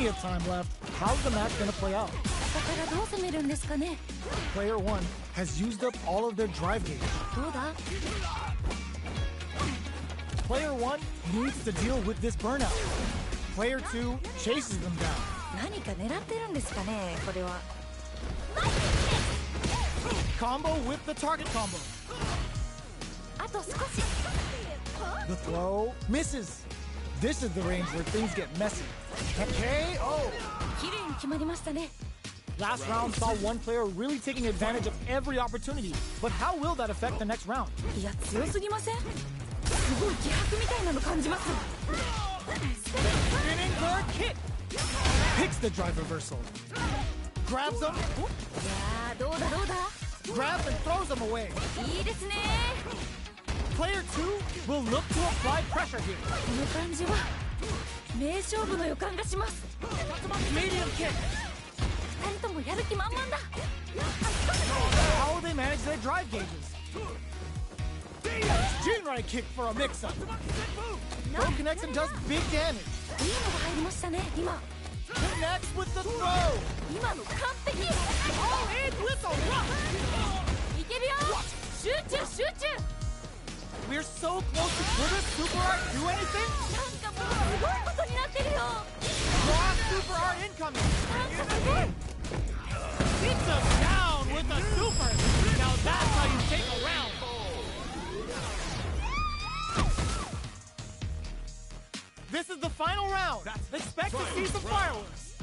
plenty of time left. How's the match gonna play out? Player 1 has used up all of their drive gauge. Player 1 needs to deal with this burnout. Player 2 chases them down. Combo with the target combo. The throw misses. This is the range where things get messy. KO! Last round saw one player really taking advantage of every opportunity. But how will that affect the next round? Spinning bird kick! Picks the drive reversal. Grabs him. Grabs and throws him away. Player 2 will look to apply pressure here. Medium kick. How will they manage their drive gauges? Jinrai kick for a mix-up. Throw connects and does big damage. Connects with the throw. All in with a rush. We're so close to could a super art do anything? Raw super art incoming. Beats him down with a super. Now that's how you take a round. This is the final round. Expect to see some fireworks.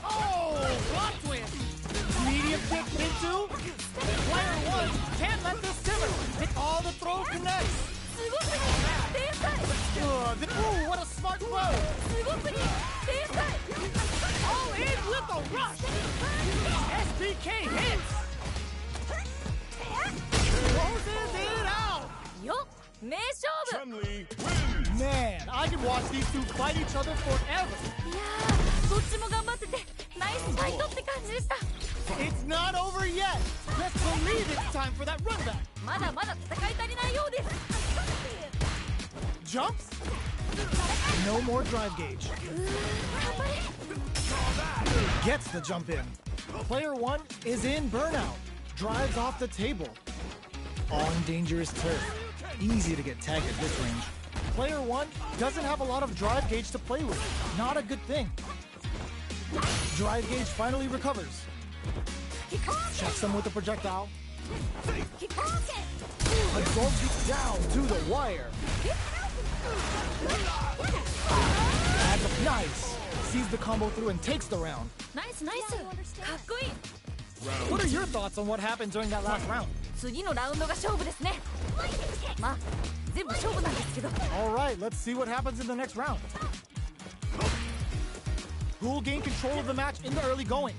Oh, plot twist. Medium kick into. Player 1 can't let this simmer. All the throw connects. Ooh, what a smart throw. All in with a rush. SBK hits. Closes it out. Man, I could watch these two fight each other forever. It's not over yet. Let's believe it's time for that run back. Jumps. No more drive gauge. Gets the jump in. Player 1 is in burnout. Drives off the table. On dangerous turf. Easy to get tagged at this range. Player 1 doesn't have a lot of drive gauge to play with. Not a good thing. Drive gauge finally recovers. Checks him with the projectile. Absorbs it down to the wire. Adds up nice. Sees the combo through and takes the round. Nice. What are your thoughts on what happened during that last round? Alright, let's see what happens in the next round. Who will gain control of the match in the early going?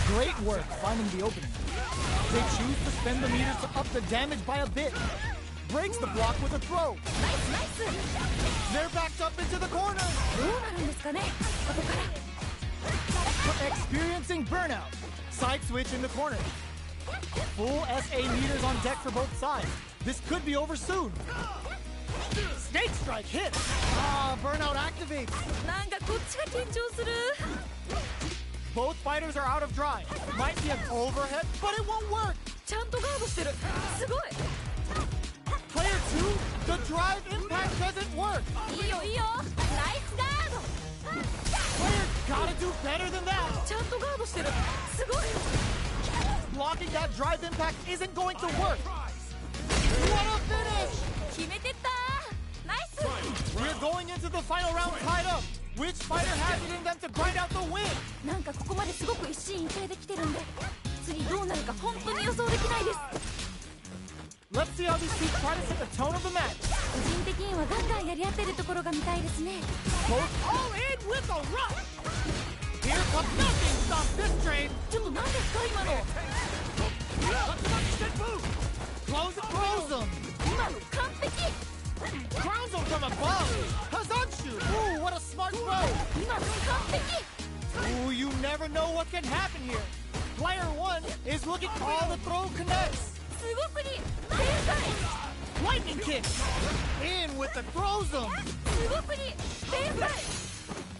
Great work finding the opening. They choose to spend the meter to up the damage by a bit. Breaks the block with a throw. They're backed up into the corner. Experiencing burnout. Side switch in the corner. Full SA meters on deck for both sides. This could be over soon. Snake strike hit. Burnout activates. Both fighters are out of drive. Might be an overhead, but it won't work. Player 2, the drive impact doesn't work. Player gotta do better than that. Blocking that drive impact isn't going to work. What a finish! We're going into the final round tied up. Which fighter has it in them to grind out the win? Let's see how these two try to set the tone of the match. Both all in with a rush. Here comes nothing. Stop this train. Close him. Crowns him from above. Hazanshu. Ooh, what a smart throw. Ooh, you never know what can happen here. Player 1 is looking all the throw connects. lightning kick. In with the throws them.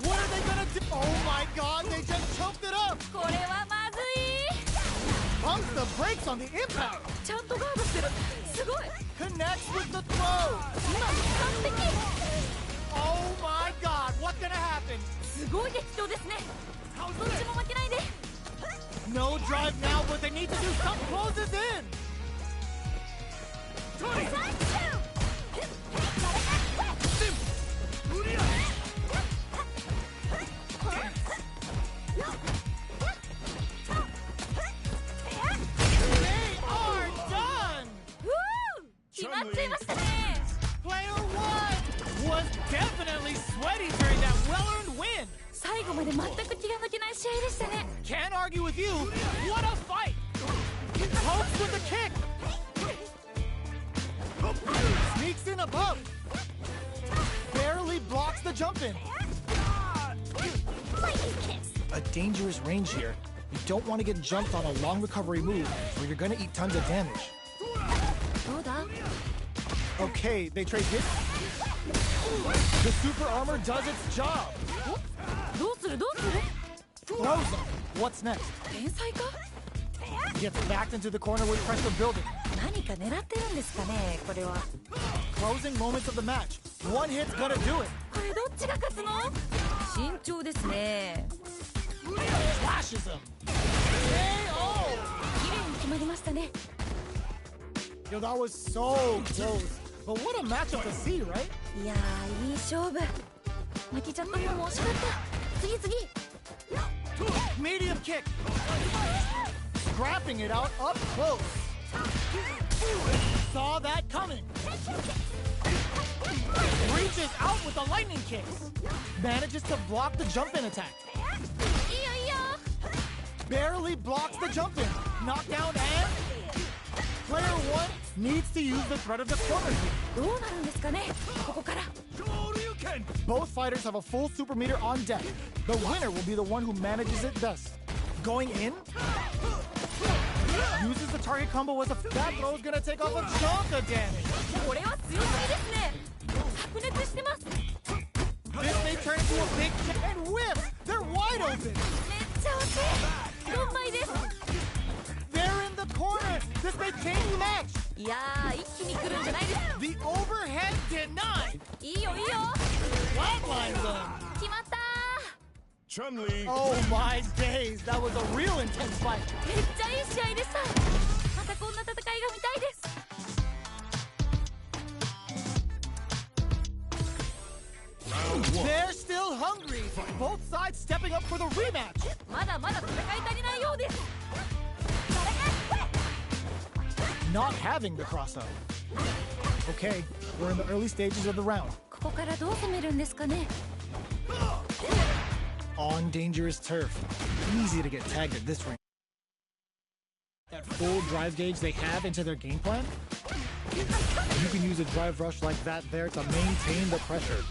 What are they gonna do? Oh my god, they just choked it up. Pumps the brakes on the impact. Connects with the throw. Oh my god, what's gonna happen? No drive now, but they need to do some closes in. Player one was definitely sweaty during that well-earned win. Can't argue with you. What a fight! Pokes with a kick. Sneaks in above. Barely blocks the jump in. A dangerous range here. You don't want to get jumped on a long recovery move, or you're gonna eat tons of damage. Okay, they trade hits. The super armor does its job. Throws him. What's next? Gets backed into the corner with pressure building. Closing moments of the match. One hit's gonna do it. Flashes him. KO! Yo, that was so close. But what a matchup to see, right? Medium kick. Scrapping it out up close. Saw that coming. Reaches out with the lightning kicks. Manages to block the jump-in attack. Barely blocks the jump-in. Knockdown and... Player one needs to use the threat of the corner kick. Both fighters have a full super meter on deck. The winner will be the one who manages it best. Going in. Uses the target combo as a... That throw is gonna take off a chunk of damage. This may turn into a big kick and whip. They're wide open. They're in the corner. This may change the match. The overhead denied. Flatlines them. Oh my days, that was a real intense fight. They're still hungry. Both sides stepping up for the rematch. Not having the cross-up. Okay, we're in the early stages of the round. On dangerous turf. Easy to get tagged at this range. That full drive gauge they have into their game plan? You can use a drive rush like that there to maintain the pressure.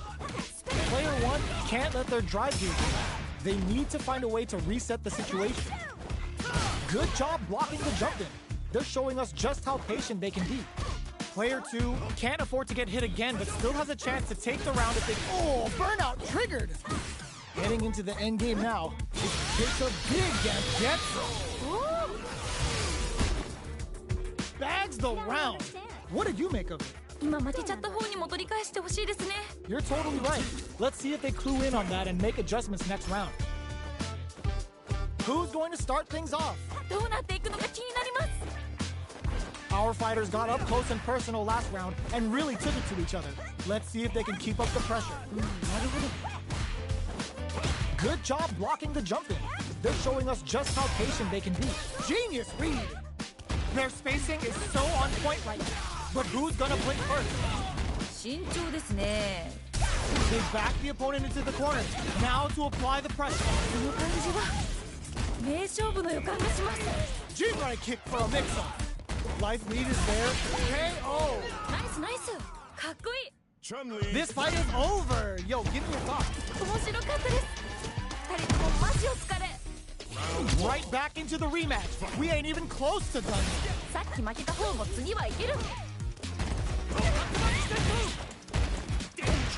Player one can't let their drive gauge out. They need to find a way to reset the situation. Good job blocking the jump in. They're showing us just how patient they can be. Player two can't afford to get hit again, but still has a chance to take the round if they... Oh, burnout triggered! Heading into the end game now, it takes a big gap. Gets bags the round. What did you make of it? You're totally right. Let's see if they clue in on that and make adjustments next round. Who's going to start things off? Our fighters got up close and personal last round and really took it to each other. Let's see if they can keep up the pressure. Good job blocking the jump in. They're showing us just how patient they can be. Genius read! Their spacing is so on point right now. But who's gonna blink first? They back the opponent into the corner. Now to apply the pressure. G-right kick for a mix-up. Life lead is there. KO! This fight is over! Yo, give me your thoughts. Right back into the rematch. We ain't even close to done.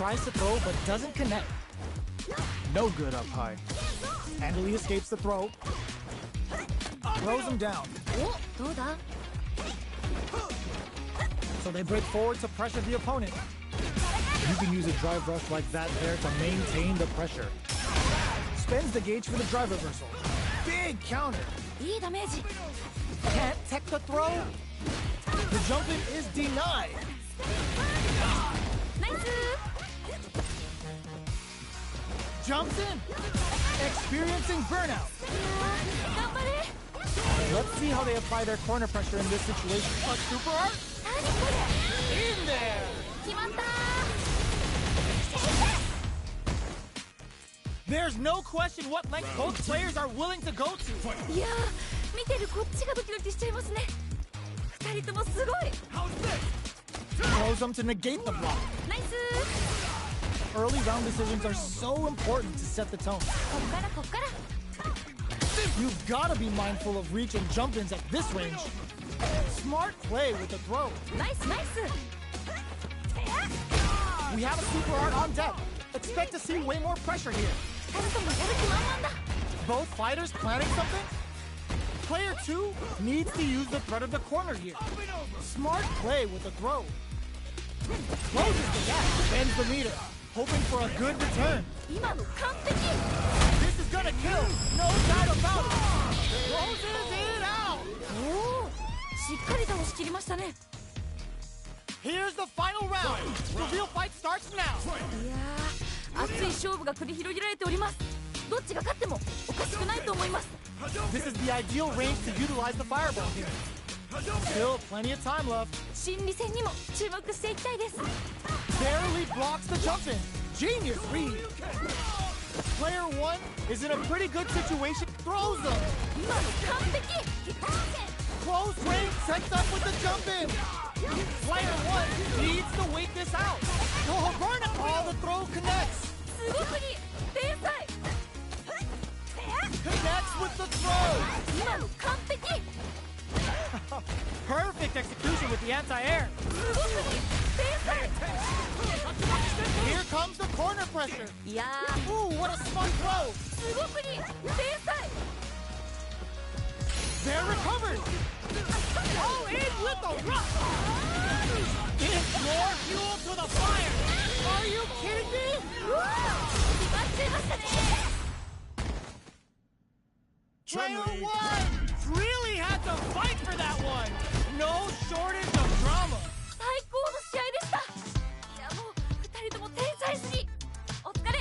tries to throw but doesn't connect. No good up high. Handily escapes the throw. Throws him down. お、どうだ So they break forward to pressure the opponent. You can use a drive rush like that there to maintain the pressure. Spends the gauge for the drive reversal. Big counter. いいダメージ Can't tech the throw. The jump in is denied. ナイス Jumps in. Experiencing burnout. 頑張れ Let's see how they apply their corner pressure in this situation. A super art? 何これ In there. 決まった There's no question what length both players are willing to go to. いやー見てるこっちがドキドキしちゃいますね二人ともすごい Throws them to negate the block. ナイス Early round decisions are so important to set the tone. こっからこっから You've got to be mindful of reach and jump-ins at this range. Smart play with the throw. ナイスナイス We have a super art on deck. Expect to see way more pressure here. 二人ともやる気満々だ Both fighters planning something? Player 2 needs to use the threat of the corner here. Smart play with the throw. Closes the gap, bends the meter, hoping for a good return. 今の完璧 This is gonna kill, no doubt about it. Closes it out. おおしっかり倒し切りましたね Here's the final round. The real fight starts now. いやー熱い勝負が繰り広げられておりますどっちが勝ってもおかしくないと思います This is the ideal range to utilize the fireball here. Still plenty of time left. 心理戦にも注目していきたいです Barely blocks the jump in. Genius read. Player 1 is in a pretty good situation. Throws them. 今の完璧 Close range sets up with the jump in. Player 1 needs to wait this out. Oh, burn it. All the throw connects. すごくいい天才 Connects with the throw. 今の完璧 Perfect execution with the anti-air. すごくいい天才 Here comes the corner pressure. いや Ooh, what a smart throw. ーすごくいい天才 They're recovered. All in with the rock. It's more fuel to the fire. Are you kidding me? うわー決まっちゃいましたね Player 1 really had to fight for that one. No shortage of drama. 最高の試合でしたいやもう二人とも天才すぎお疲れ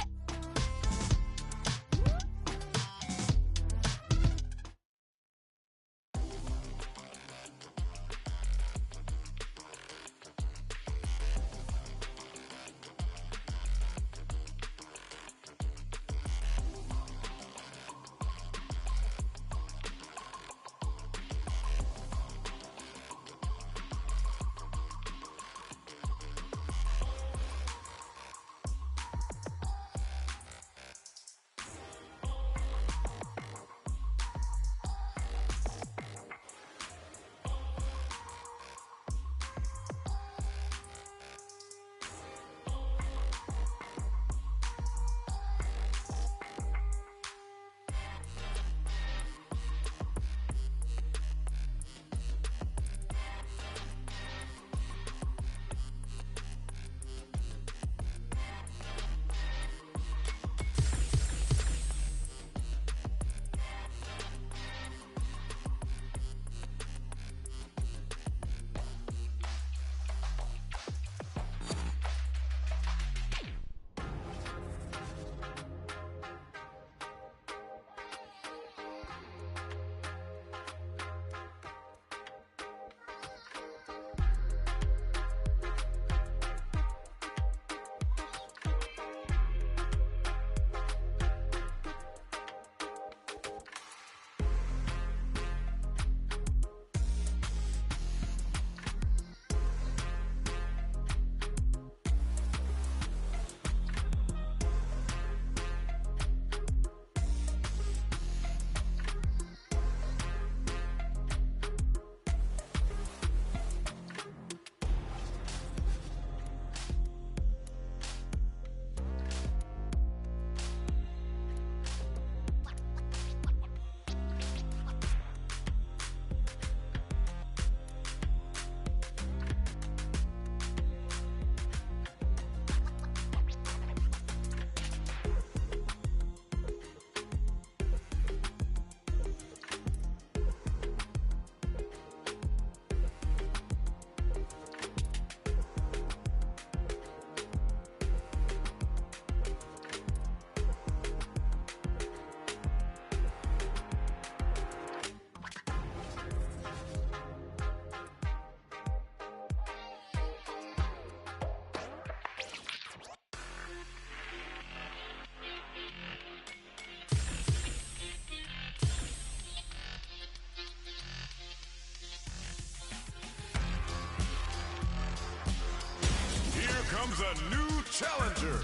comes a new challenger.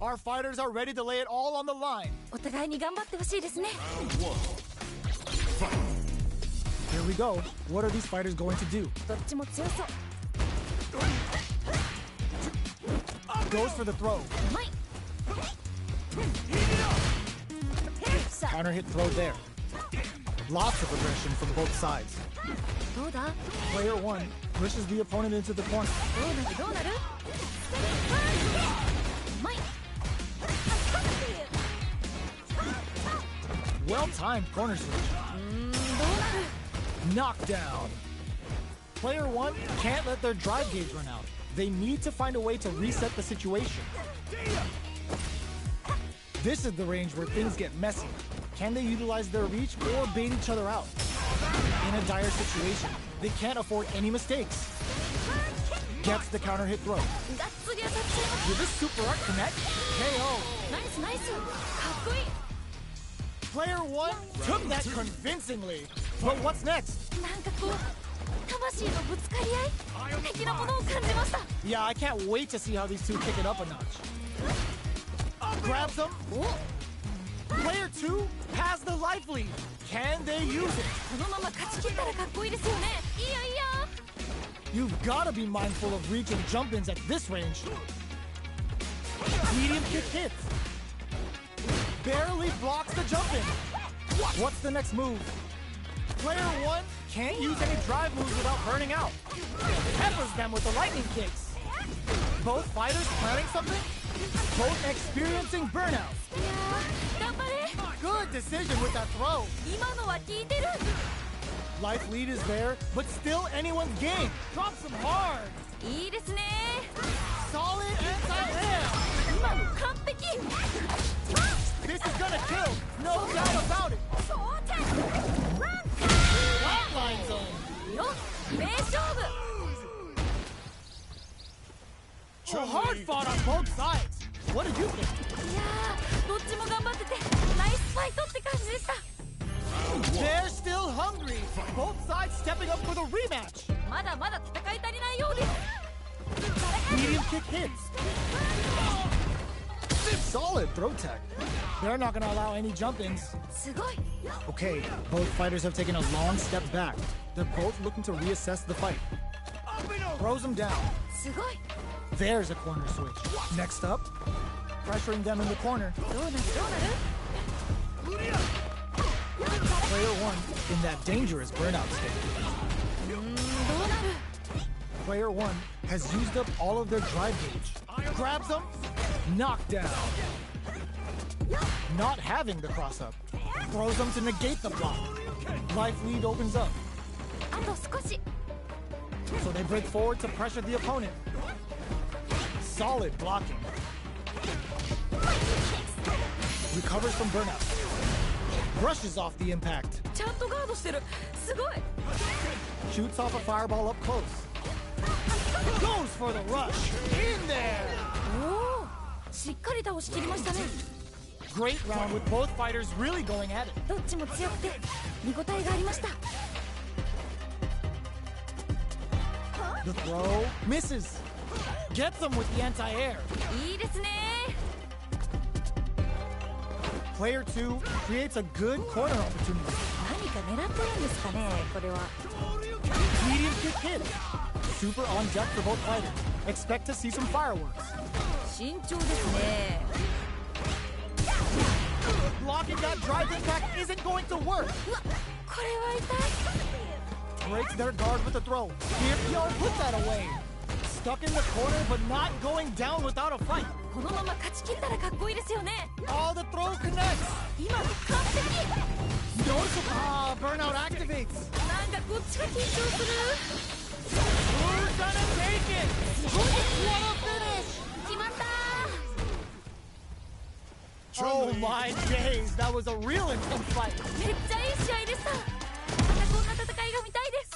Our fighters are ready to lay it all on the line. お互いに頑張ってほしいですね。 Round one. Fight. Here we go. What are these fighters going to do? どっちも強そう。 Goes for the throw. うまい。 Counter hit throw there. Lots of aggression from both sides. どうだ？ Player 1 pushes the opponent into the corner. どうなるどうなる？うまい。 Well-timed corner switch. どうなる？ Knockdown. Player 1 can't let their drive gauge run out. They need to find a way to reset the situation. This is the range where things get messy. Can they utilize their reach or bait each other out? In a dire situation, they can't afford any mistakes. Gets the counter hit throw. がっつり当たっちゃいます。 Will this super art connect? KO. ナイスナイス。かっこいい。 Player 1 took that convincingly. But what's next? なんかこう魂のぶつかり合い的なものを感じました。 Yeah, I can't wait to see how these two kick it up a notch. Grabs him. お、 Player 2 has the life lead. Can they use it? このまま勝ち切ったらかっこいいですよね。いいよいいよ。 You've gotta be mindful of reach and jump-ins at this range. Medium kick hits. Barely blocks the jump-in. What's the next move? Player 1 can't use any drive moves without burning out. Peppers them with the lightning kicks. Both fighters planning something? Both experiencing burnout. いやー、頑張れ。 Good decision with that throw. 今のは効いてる。 Life lead is there, but still anyone's game. Drops them hard. いいですね。 Solid anti-air. 今の完璧。 This is gonna kill. No doubt about it. そうて。 Flatline zone. よ、名勝負。 Oh, hard fought on both sides. What did you think? いやー、どっちも頑張っててナイスファイトって感じでした。 They're still hungry. Both sides stepping up for the rematch. まだまだ戦い足りないようです。 Medium kick hits. Solid throw tech. They're not gonna allow any jump-ins. すごい。 Okay, both fighters have taken a long step back. They're both looking to reassess the fight. Throws them down. すごい。 There's a corner switch. Next up, pressuring them in the corner. どうなるどうなる？ Player 1 in that dangerous burnout state. どうなる？ Player 1 has used up all of their drive gauge. Grabs them, knockdown. Not having the cross up. Throws them to negate the block. Life lead opens up. あと少し。 So they break forward to pressure the opponent. Solid blocking. Recovers from burnout. Brushes off the impact. ちゃんとガードしてる。すごい。 Shoots off a fireball up close. Goes for the rush. In there. おお、しっかり倒しきりましたね。 Great round with both fighters really going at it. どっちも強くて見応えがありました。 The throw misses. Gets them with the anti-air. いいですね。 Player 2 creates a good corner opportunity. 何か狙ってるんですかね、これは。 Medium kick hit. Super on deck for both fighters. Expect to see some fireworks. 慎重ですね。 Blocking that drive impact isn't going to work. うわ、これは痛い。 Breaks their guard with the throw. Here, yo, put that away. Stuck in the corner, but not going down without a fight. このまま勝ち切ったらかっこいいですよね。 Oh, the throw connects. 今の完璧。 Noticeable. Ah, burnout activates. なんかこっちが緊張する。 Who's gonna take it? What a finish! 決まったー。 Oh my days, that was a real intense fight. めっちゃいい試合でした。またこんな戦いが見たいです。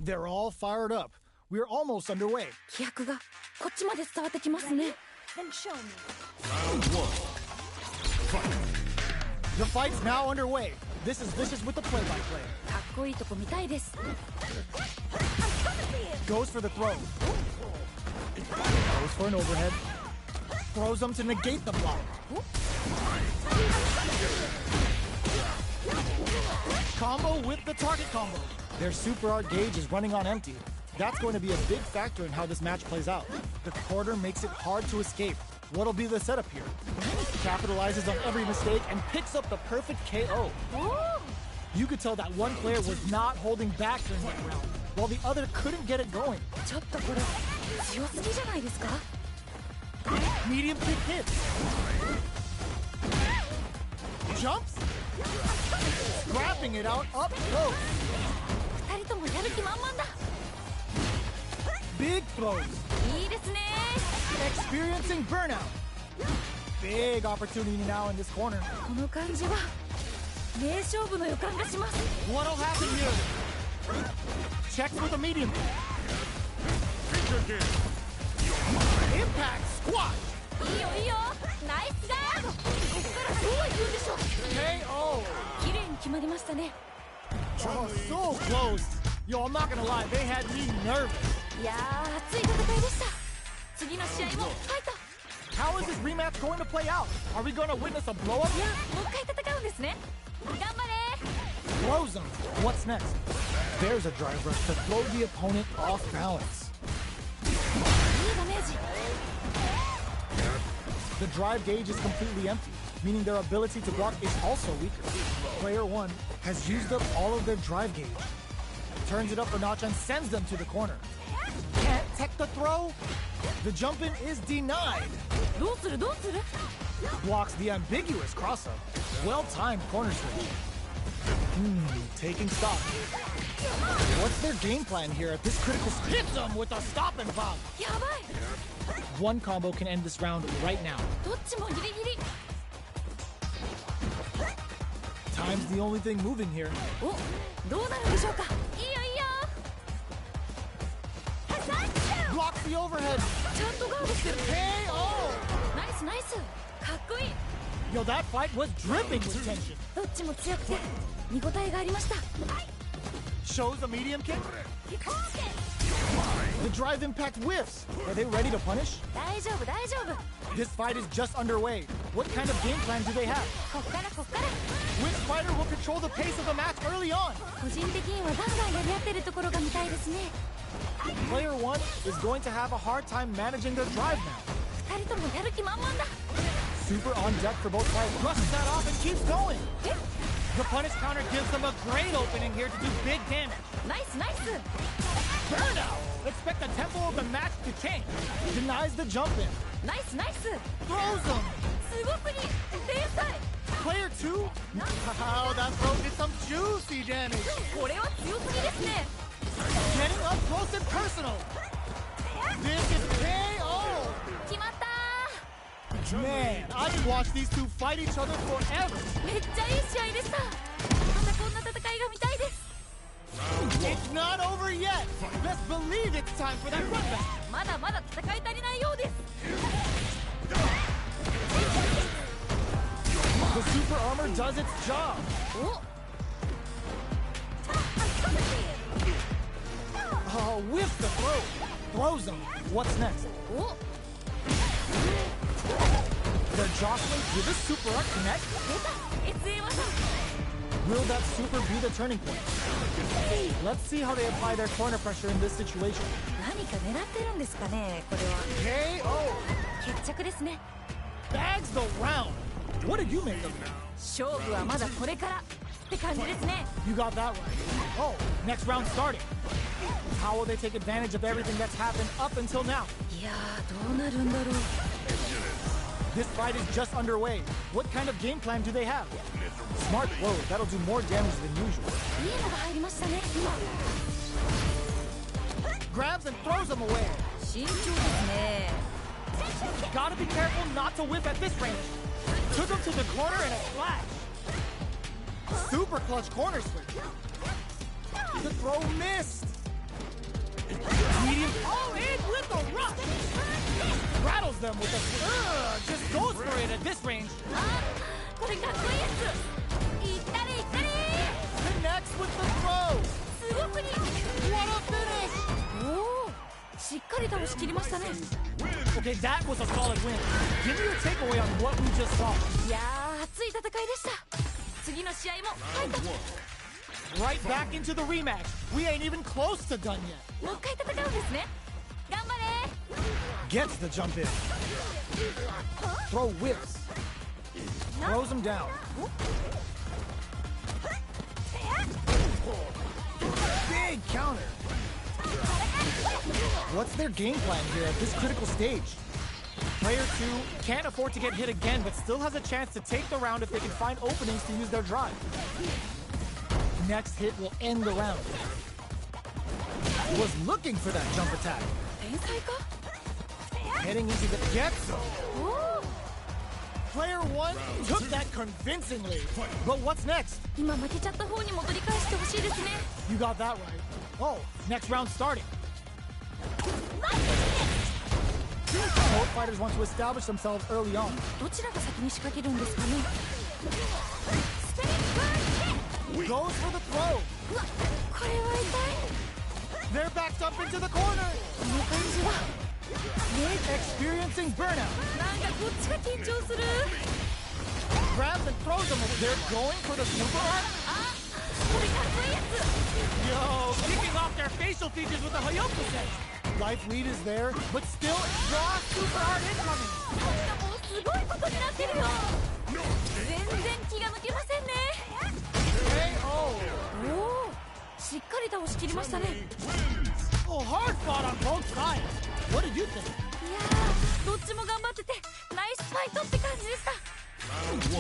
They're all fired up. We're almost underway. 気迫がこっちまで伝わってきますね。 Round one. Fight. The fight's now underway. This is Vicious with the play-by-play. かっこいいとこ見たいです。 Goes for the throw. Goes for an overhead. Throws them to negate the block. Combo with the target combo. Their super art gauge is running on empty. That's going to be a big factor in how this match plays out. The quarter makes it hard to escape. What'll be the setup here? Capitalizes on every mistake and picks up the perfect KO. You could tell that one player was not holding back during that round, while the other couldn't get it going. ちょっとこれ強すぎじゃないですか？ Medium kick hits. Jumps. Scrapping it out up close. 二人ともやる気満々だ。 Big throws. いいですね。 Experiencing burnout. Big opportunity now in this corner. この感じは名勝負の予感がします。 What'll happen here? Checks with a medium. Impact squat. いいよいいよ。ナイスガード。ここからどういくんでしょう。 KO. 綺麗に決まりましたね。 Oh, so close. Yo, I'm not gonna lie, they had me nervous. いやー熱い戦いでした。次の試合もファイト。 How is this rematch going to play out? Are we gonna witness a blow up here? もう一回戦うんですね。頑張れ。 Throws him. What's next? There's a drive rush to throw the opponent off balance. いいダメージ。 The drive gauge is completely empty, meaning their ability to block is also weaker. Player 1 has used up all of their drive gauge. Turns it up a notch and sends them to the corner. Can't tech the throw? The jump in is denied. どうするどうする。 Blocks the ambiguous cross-up. Well-timed corner switch. Taking stock. What's their game plan here at this critical hits them with a stop and pop. やばい。 One combo can end this round right now. どっちもギリギリ。 Time's the only thing moving here. お、どうなるんでしょうか。いいよいいよ。 Blocks the overhead. ちゃんとガードしてる。 KO. ナイスナイス。かっこいい。 Yo, that fight was dripping with tension. どっちも強くて見応えがありました。 Shows a medium kick. The drive impact whiffs. Are they ready to punish? 大丈夫大丈夫。 This fight is just underway. What kind of game plan do they have? こっからこっから。 Which fighter will control the pace of the match early on? 個人的にはガンガンやり合ってるところが見たいですね。 Player 1 is going to have a hard time managing their drive now. 二人ともやる気満々だ。 Super on deck for both fighters. Brushes that off and keeps going. え、 The punish counter gives them a great opening here to do big damage. ナイスナイス。 Burnout! Expect the tempo of the match to change. Denies the jump in. ナイスナイス。 Throws them. すごすぎ。天才。 Player 2? Wow, that throw did some juicy damage. これは強すぎですね。 Getting up close and personal. This is KO. 決まった。 Man, I can watch these two fight each other forever. めっちゃいい試合でした。またこんな戦いが見たいです。 It's not over yet. Best believe it's time for that run back. まだまだ戦い足りないようです。 The super armor does its job. お、 Oh, whiffs the throw. Throws them. What's next? お、 They're jostling. Will this super art connect? 出た。SA 技。 Will that super be the turning point? Let's see how they apply their corner pressure in this situation. 何か狙ってるんですかね、これは。 KO. 決着ですね。 Bags the round. What did you make of it? 勝負はまだこれからって感じですね。 You got that right. Oh, next round starting. How will they take advantage of everything that's happened up until now? いやー、どうなるんだろう。 This fight is just underway. What kind of game plan do they have? Smart blow. That'll do more damage than usual. いいのが入りましたね、今。 grabs and throws him away. 慎重ですね。 Gotta be careful not to whip at this range. Took him to the corner and a splash. Super clutch corner switch. The throw missed. Medium. Oh, in with the rock. Rattles them with a. Just goes for it at this range. これかっこいいやつ。いったれいったれ。 Connects with the throw. すごくに。 What a finish. おお、しっかり倒しきりましたね。 Okay, that was a solid win. Give me your takeaway on what we just saw. いやー、熱い戦いでした。次の試合もファイト。 Right back into the rematch. We ain't even close to done yet. もう一回戦うんですね。頑張れ。 Gets the jump in. Throw whips. Throws him down. Big counter. What's their game plan here at this critical stage? Player 2 can't afford to get hit again, but still has a chance to take the round if they can find openings to use their drive. Next hit will end the round. Was looking for that jump attack. 天才か。 Heading into the gets. おお、 Player 1 took that convincingly. But what's next? 今負けちゃった方にも取り返してほしいですね。 You got that right. Oh, next round starting. Both fighters want to establish themselves early on. どちらが先に仕掛けるんですかね。 Goes for the throw. うわ、これは痛い。 They're backed up into the corner. この感じは。 Experiencing burnout. なんかこっちが緊張する。 Grabs and throws them. They're going for the super arm. あ、これかっこいいやつ。 Yo, kicking off their facial features with a Hayoku set. Life lead is there, but still raw super hard incoming. なんかもうすごいことになってるよ。全然気が抜けませんね。 KO. おお、しっかり倒しきりましたね。 Oh, hard fought on both sides. What did you think? いやー、どっちも頑張っててナイスファイトって感じでした。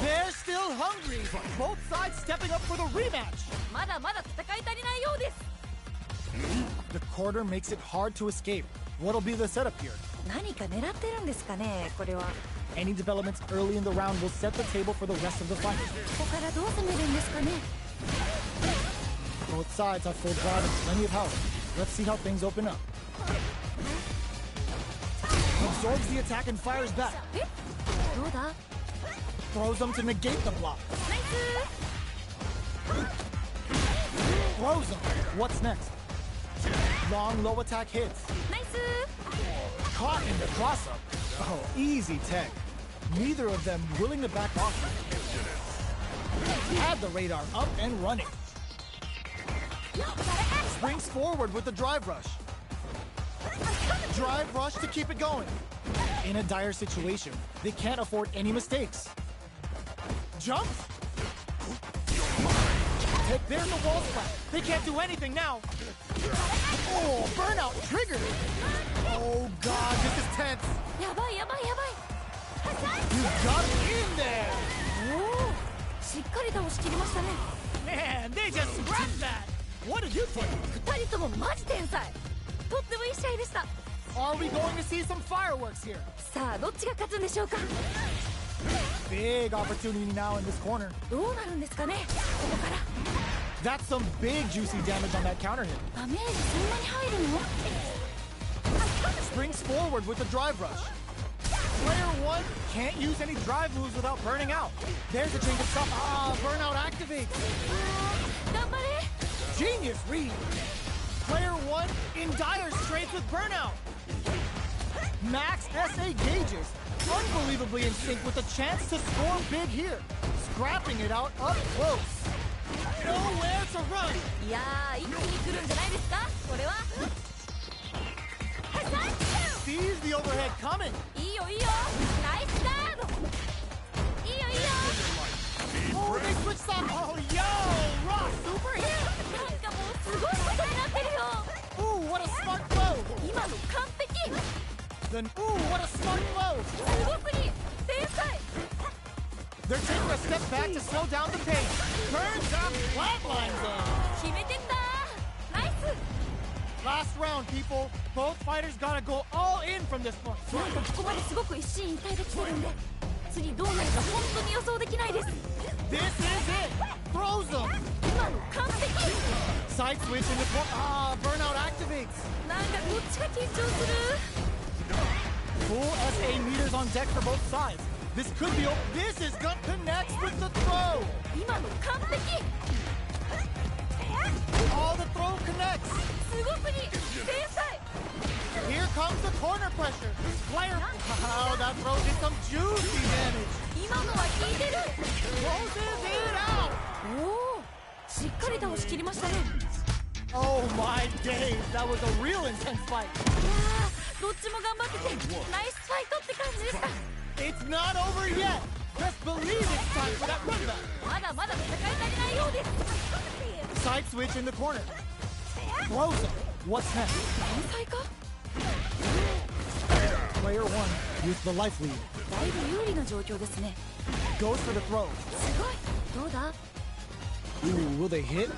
They're still hungry. Both sides stepping up for the rematch. まだまだ戦い足りないようです。 The quarter makes it hard to escape. What'll be the setup here? 何か狙ってるんですかね、これは。 Any developments early in the round will set the table for the rest of the fight. ここからどう攻めるんですかね。 Both sides have full drive and plenty of health. Let's see how things open up. Absorbs the attack and fires back. え、どうだ。 Throws them to negate the block. ナイス。 Throws them. What's next? Long low attack hits. ナイス。 Caught in the cross-up. Oh, easy tech. Neither of them willing to back off. Had the radar up and running. Springs forward with the drive rush. Drive rush to keep it going. In a dire situation, they can't afford any mistakes. Jumps. There's the wall splat. They can't do anything now. Oh, burnout triggered. Oh God, this is tense. やばいやばいやばい。 You got it in there. おお、しっかり倒しきりましたね。 Man, they just scrapped that. What did you think? 二人ともマジ天才。とってもいい試合でした。 Are we going to see some fireworks here? さあ、どっちが勝つんでしょうか。 Big opportunity now in this corner. どうなるんですかね、ここから。 That's some big juicy damage on that counter hit. ダメージそんなに入るの。 Springs forward with the drive rush. Player 1 can't use any drive moves without burning out. There's a change of stuff. Ah, burnout activates. 頑張れ。 Genius read. Player 1 in dire straits with burnout. Max SA gauges. Unbelievably in sync with the chance to score big here. Scrapping it out up close. Nowhere to run. いやー、一気に来るんじゃないですか、これは。 Sees the overhead coming. いいよいいよ。ナイスガード。いいよいいよ。 Oh, they switched sides. Oh, yo, Ross, super hit. なんかもうすごいことになってるよ。 Ooh, what a smart blow. 今の完璧。 Then, ooh, what a smart blow. すごくに天才。 They're taking a step back to slow down the pace. Turns up, flatlines them. 決めてった。ナイス。 Last round, people. Both fighters gotta go all in from this point. なんかここまですごく一進一退できてるんで、次どうなるか本当に予想できないです。 This is it! Throws them! 今の完璧。 Side switch into burnout activates! なんかこっちが緊張する。 Full SA meters on deck for both sides. This could be this is gut connects with the throw! 今の完璧。 Oh, the throw connects! すごすぎ。天才。 Here comes the corner pressure! Player... Oh, that throw did some juicy damage! 今のは効いてる。 Closes it out! おお、しっかり倒しきりましたね。 Oh my days, that was a real intense fight! いやー、どっちも頑張っててナイスファイトって感じでした。 It's not over yet! Just believe it's time for that run back! まだまだ戦い足りないようです。 Side switch in the corner. Throws him. What's next? 天才か。 Player 1 used the life lead. だいぶ有利な状況ですね。 Goes for the throw. すごい。どうだ。 Ooh, will they hit?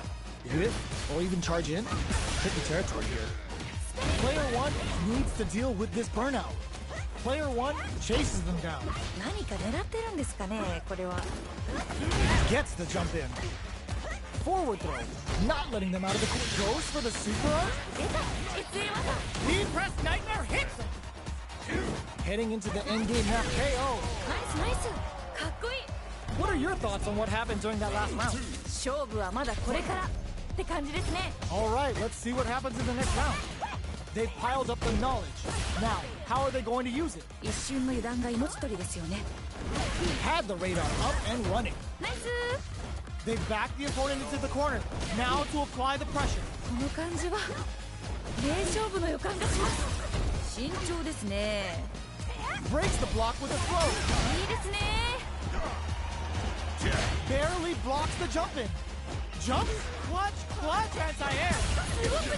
Hit? Or even charge in? Tricky territory here. Player 1 needs to deal with this burnout. Player 1 chases them down. 何か狙ってるんですかね、これは。 Gets the jump in. Forward throw. Not letting them out of the corner. Goes for the super arm. 出た。SE 技。 Knee press nightmare hits him. Heading into the end game now. KO. ナイスナイス。かっこいい。 What are your thoughts on what happened during that last round? 勝負はまだこれからって感じですね。 All right, let's see what happens in the next round. They've piled up the knowledge. Now, how are they going to use it? 一瞬の油断が命取りですよね。 Had the radar up and running. ナイス。 They've backed the opponent into the corner. Now to apply the pressure. この感じは名勝負の予感がします。慎重ですね。 Breaks the block with a throw. いいですね。 Barely blocks the jump in. Jumps, clutch, anti-air. すごすぎ。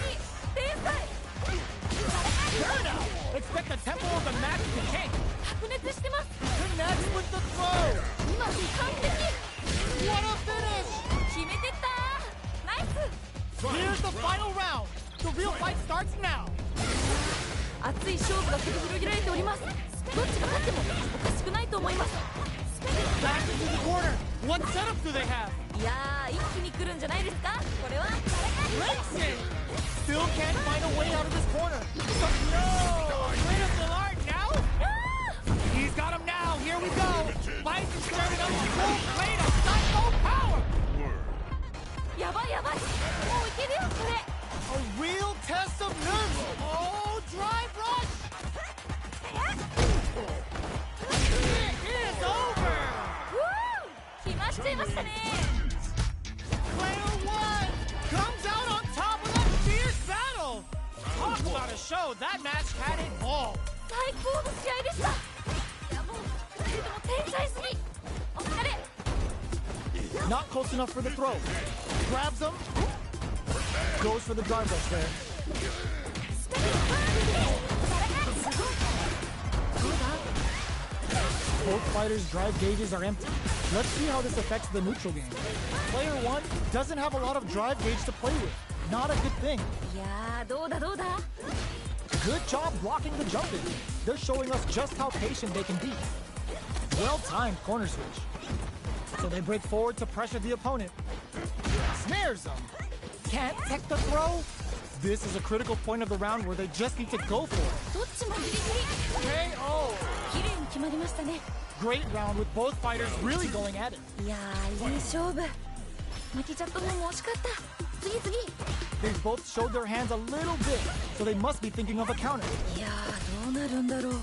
天才。 Burnout. Expect the tempo of the match to change. 白熱してます。 Connects with the throw. 今の完璧。 What a finish. 決めてった。ナイス。 Here's the final round. The real fight starts now. 熱い勝負が繰り広げられております。どっちが勝ってもおかしくないと思います。 Back into the corner. What setup do they have? いやー、一気に来るんじゃないですか、これは。 Racing. Still can't find a way out of this corner. No. Critical art now. He's got him now. Here we go. Bison started up the full plate of psycho power. やばいやばい。もういけるよ、これ。 A real test of nerves. Oh, drive rush. It is over. 決まっちゃいましたね。 Player 1 comes out on top with a fierce battle. Talk about a show. That match had it all. 最高の試合でした。いやもう2人とも天才すぎ。お疲れ。 Not close enough for the throw. Grabs him. Goes for the drive rush there. どうだ。 Both fighters' drive gauges are empty. Let's see how this affects the neutral game. Player 1 doesn't have a lot of drive gauge to play with. Not a good thing. いやー、どうだどうだ。 Good job blocking the jump in. They're showing us just how patient they can be. Well-timed corner switch. So they break forward to pressure the opponent. Snares them. Can't tech the throw. This is a critical point of the round where they just need to go for it. どっちもギリギリ。 KO. 綺麗に決まりましたね。 Great round with both fighters really going at it. いやー、いい勝負。負けちゃったのも惜しかった。次次。 They've both showed their hands a little bit, so they must be thinking of a counter. いやー、どうなるんだろう。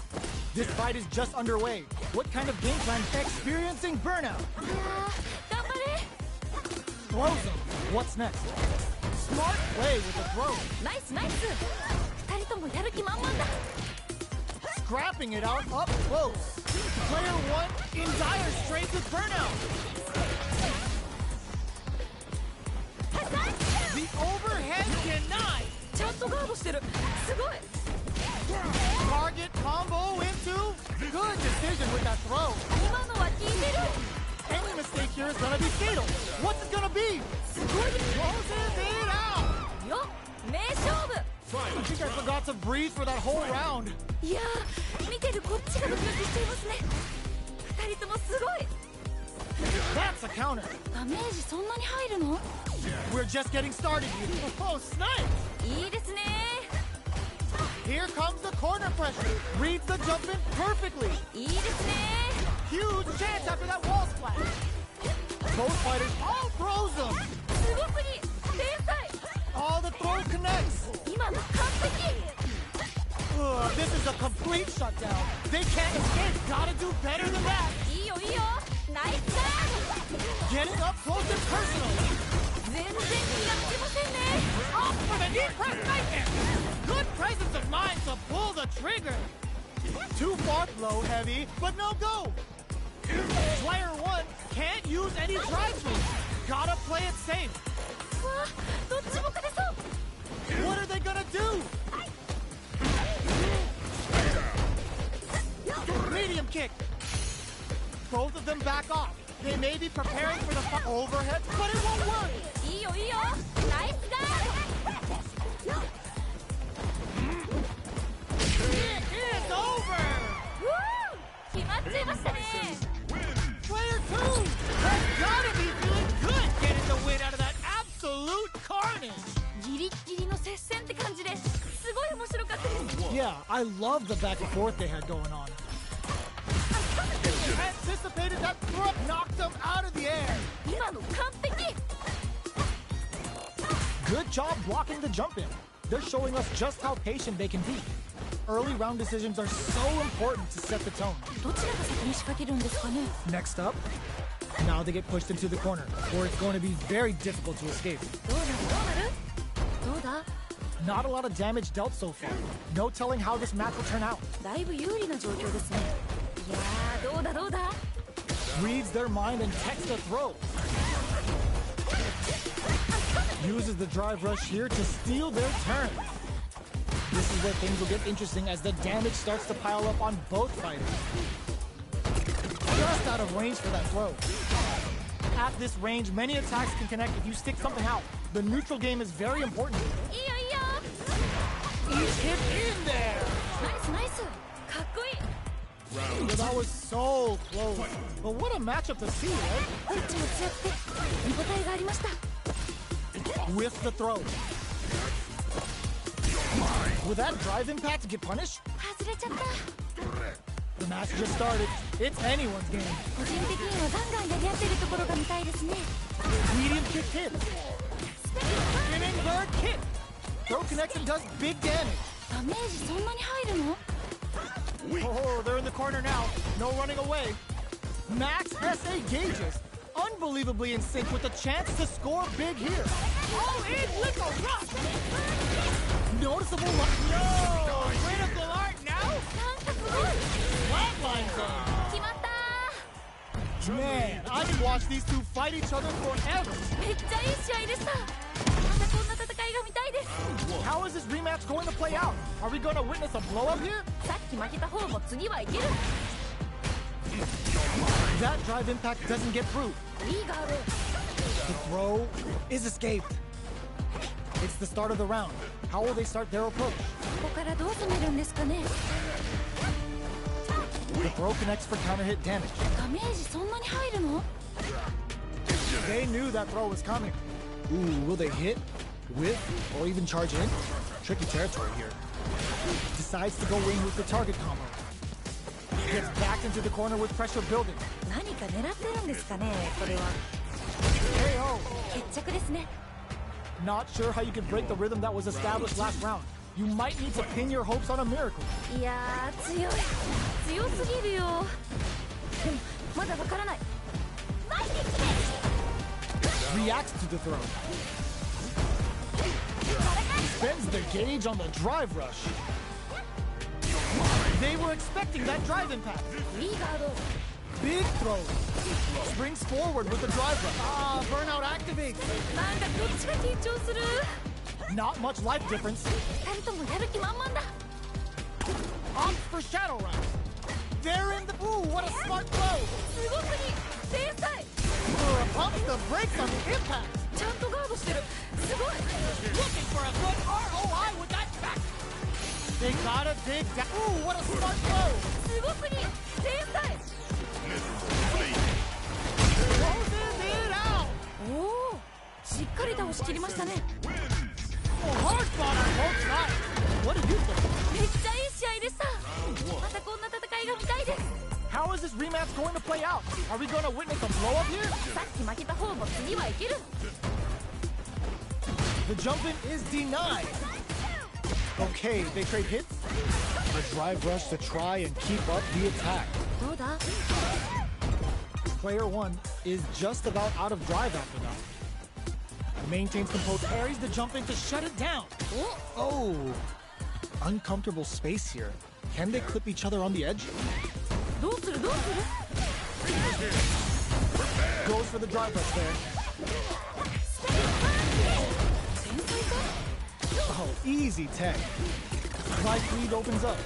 This fight is just underway. What kind of game plan? Experiencing burnout. いやー、頑張れ。 Throws him. What's next? Smart play with the throw. ナイスナイス。2人ともやる気満々だ。 Scrapping it out up close. Player 1 in dire straits with burnout. The overhead denied. ちゃんとガードしてる。すごい。 Target combo into. Good decision with that throw. 今のは効いてる。 Any mistake here is gonna be fatal. What's it gonna be? すごいですね。 Closes it out. よ、名勝負。 I think I forgot to breathe for that whole round. いやー、見てるこっちがドキドキしちゃいますね。2二人ともすごい。 That's a counter. ダメージそんなに入るの？ We're just getting started here. Oh, snipe! いいですね。 Here comes the corner pressure. Reads the jump in perfectly. いいですね。 Huge chance after that wall splash. Both fighters all throws them. すごすぎ。天才。 All the throw connects. 今の完璧。 This is a complete shutdown. They can't escape. Gotta do better than that. いいよいいよ。ナイスガー Getting up close and personal. ド。全然気がつきませんね。 Off for the knee press nightmare. Good presence of mind to pull the trigger. Too far blow heavy, but no go. Player one can't use any drive moves. Gotta play it safe. わあ、どっちも勝てそう。 What are they gonna do? Medium kick. Both of them back off. They may be preparing for the overhead, but it won't work. いいよいいよ。ナイスガー It is over. ド。決まっちゃいましたね。 Player two has gotta be feeling good getting the win out of that absolute carnage. ギリッギリの接戦って感じですごい面白かったです。 Yeah, I love the back and forth they had going on. Anticipated that throw knocked them out of the air. 今の完璧。 Good job blocking the jump in. They're showing us just how patient they can be. Early round decisions are so important to set the tone. どちらが先に仕掛けるんですかね。 Next up, now they get pushed into the corner, where it's going to be very difficult to escape. どうなる？どうだ？ Not a lot of damage dealt so far. No telling how this match will turn out. だいぶ有利な状況ですね。いやー、どうだどうだ？ Reads their mind and techs the throw. Uses the drive rush here to steal their turn. This is where things will get interesting as the damage starts to pile up on both fighters. Just out of range for that throw. At this range, many attacks can connect if you stick something out. The neutral game is very important. いいよいいよ。 Each hit in there. ナイスナイス。かっこいい。 Well, that was so close. But what a matchup to see, right? どっちも強くて見応えがありました。 With the throw. Will that drive impact get punished? 外れちゃった。 The match just started. It's anyone's game. 個人的にはガンガンやり合ってるところが見たいですね。 Medium kick hit. Spinning bird kick. Throw connects and does big damage. ダメージそんなに入るの？ Oh, they're in the corner now. No running away. Max SA gauges. Unbelievably in sync with a chance to score big here. All in with a rush. Noticeable no! Critical art now? なんかすごい。 Flatline zone. 決まったー。 Man, I could watch these two fight each other forever. めっちゃいい試合でした。またこんな戦いが見たいです。 How is this rematch going to play out? Are we going to witness a blow up here? さっき負けた方も次はいける。 That drive impact doesn't get through. いいガード。 The throw is escaped. It's the start of the round. How will they start their approach? ここからどう攻めるんですかね。 The throw connects for counter hit damage. ダメージそんなに入るの？ They knew that throw was coming. Ooh, will they hit, whip, or even charge in? Tricky territory here. Decides to go in with the target combo. Gets back into the corner with pressure building. 何か狙ってるんですかね、これは。 KO. 決着ですね。 Not sure how you can break the rhythm that was established last round. You might need to pin your hopes on a miracle. いやー、強い。強すぎるよ。でも、まだわからない。 Reacts to the throw. Spends the gauge on the drive rush. They were expecting that drive impact. いいガード。 Big throw. Springs forward with the drive rush. Ah, burnout activates. なんかどっちが緊張する。 Not much life difference. 二人ともやる気満々だ。 Opt for shadow round. They're in the... Ooh, what a smart throw. すごすぎ。天才。 Pumps the brakes on the impact. ちゃんとガードしてる。すごい。 Looking for a good ROI with that back. They gotta dig down. Ooh, what a smart throw. すごすぎ。天才。Closes it out! おお、しっかり倒しきりましたね。 Oh, hard fought on both sides. What do you think? めっちゃいい試合でした。またこんな戦いが見たいです。 How is this rematch going to play out? Are we going to witness a blow up here? さっき負けた方も次はいける。 The jump in is denied. Okay, they trade hits. A drive rush to try and keep up the attack. どうだ？ Player 1 is just about out of drive after that. Maintains composed parries the jump in to shut it down. Oh, uncomfortable space here. Can they clip each other on the edge? どうするどうする？ Goes for the drive rush there. 天才か？ Oh, easy tag. Life lead opens up.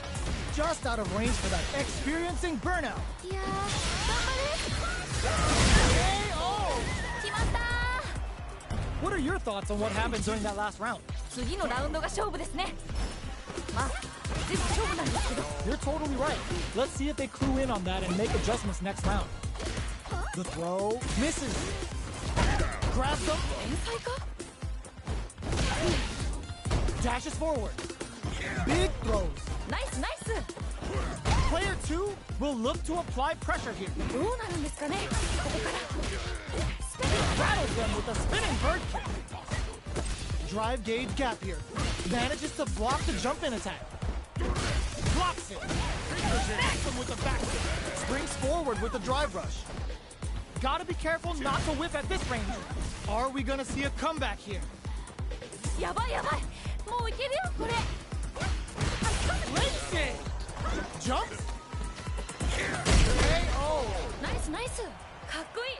Just out of range for that experiencing burnout. いやー、頑張れ。 KO! 決まったー。 What are your thoughts on what happened during that last round? 次のラウンドが勝負ですね。まあ、全部勝負なんですけど。 You're totally right. Let's see if they clue in on that and make adjustments next round. The throw misses. Grabs them, 天才か？ dashes forward. Big throws. ナイスナイス。 Player 2 will look to apply pressure here. どうなるんですかね、ここから。 Rattles them with a spinning bird kick. Drive gauge gap here. Manages to block the jump in attack. Blocks it. Smacks him with the back kick. Springs forward with the drive rush. Gotta be careful not to whip at this range. Are we gonna see a comeback here? やばいやばい。もういけるよ、これ。 Leg kick. Jumps. KO. ナイスナイス。かっこいい。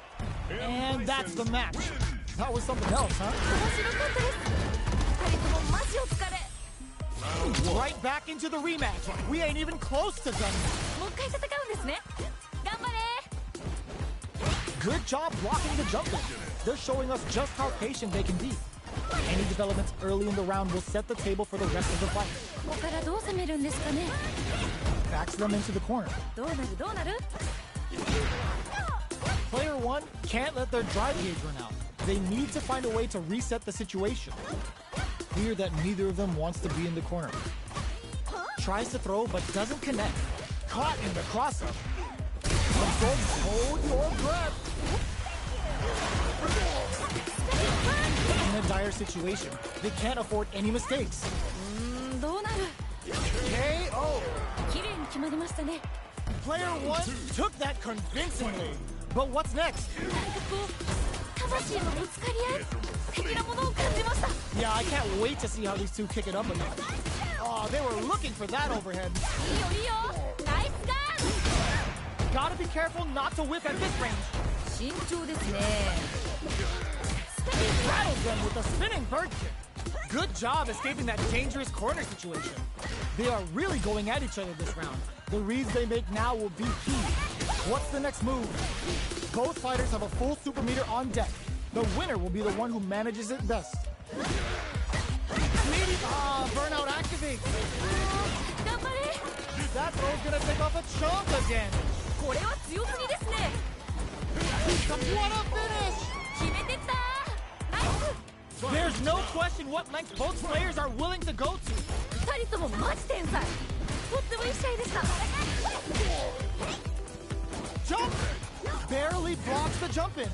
And that's the match. That was something else, huh? 面白かったです。二人ともマジお疲れ。 Right back into the rematch. We ain't even close to done. もう一回戦うんですね。頑張れ。 Good job blocking the jump in. They're showing us just how patient they can be. Any developments early in the round will set the table for the rest of the fight. ここからどう攻めるんですかね。 Backs them into the corner. どうなるどうなる？ Player 1 can't let their drive gauge run out. They need to find a way to reset the situation. Clear that neither of them wants to be in the corner. Tries to throw but doesn't connect. Caught in the cross-up. Hold your breath. In a dire situation, they can't afford any mistakes. どうなる？ KO. 綺麗に決まりましたね。 Player 1 took that convincingly. But what's next? なんかこう魂のぶつかり合い的なものを感じました。 Yeah, I can't wait to see how these two kick it up a notch. Oh, they were looking for that overhead. いいよいいよ。ナイスガ Gotta be careful not to whip at this range. ー。慎重ですね。 Rattles them with a spinning bird kick. Good job escaping that dangerous corner situation. They are really going at each other this round. The reads they make now will be key. What's the next move? Both fighters have a full super meter on deck. The winner will be the one who manages it best. Burnout activates. 頑張れ。 That throw's gonna take off a chunk of damage. これは強すぎですね。 What a finish! 決めてったー。ナイス。 There's no question what length both players are willing to go to. 二人ともマジ天才。とってもいい試合でした。 Jump! Barely blocks the jump in.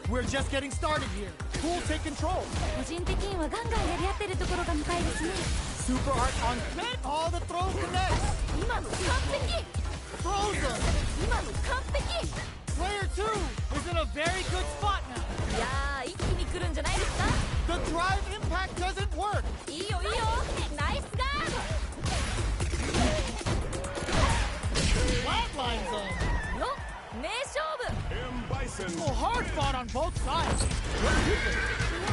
We're just getting started here. Who'll take control? 個人的にはガンガンやり合ってるところが見たいですね。 Super art on Met. All the throws connect. 今の完璧。 Throws them. 今の完璧。 Player 2 is in a very good spot now. いやー、一気に来るんじゃないですか。 The drive impact doesn't work. いいよいいよ。ナイスガー Flatlines them. よ、名勝負。 Oh, hard fought on both sides. What do you think? いや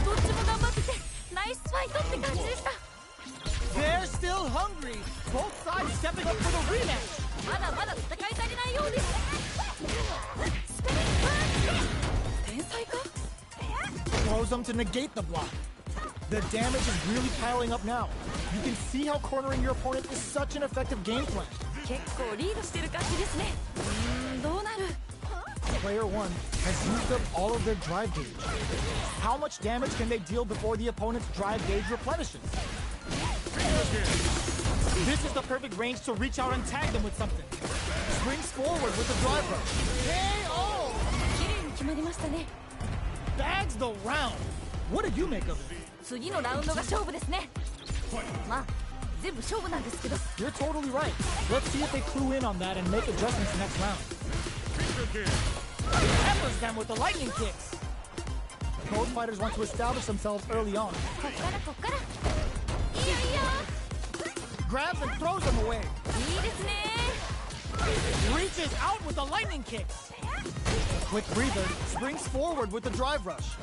ー、どっちも頑張っててナイスファイトって感じでした。 They're still hungry. Both sides stepping up for the rematch. まだまだ戦い足りないようです。スペイン天才か？ Throws them to negate the block. The damage is really piling up now. You can see how cornering your opponent is such an effective game plan. 結構リードしてる感じですね。どうなる？ Player 1 has used up all of their drive gauge. How much damage can they deal before the opponent's drive gauge replenishes? This is the perfect range to reach out and tag them with something. Springs forward with the drive rush. KO! 綺麗に決まりましたね。 Bags the round. What did you make of it? 次のラウンドが勝負ですね。まあ全部勝負なんですけど。 You're totally right. Let's see if they clue in on that and make adjustments next round. Peppers them with the lightning kicks. Both fighters want to establish themselves early on. こっからこっから。いやいや。 Grabs and throws them away. いいですね。 Reaches out with the lightning kicks. Quick breather, springs forward with the drive rush.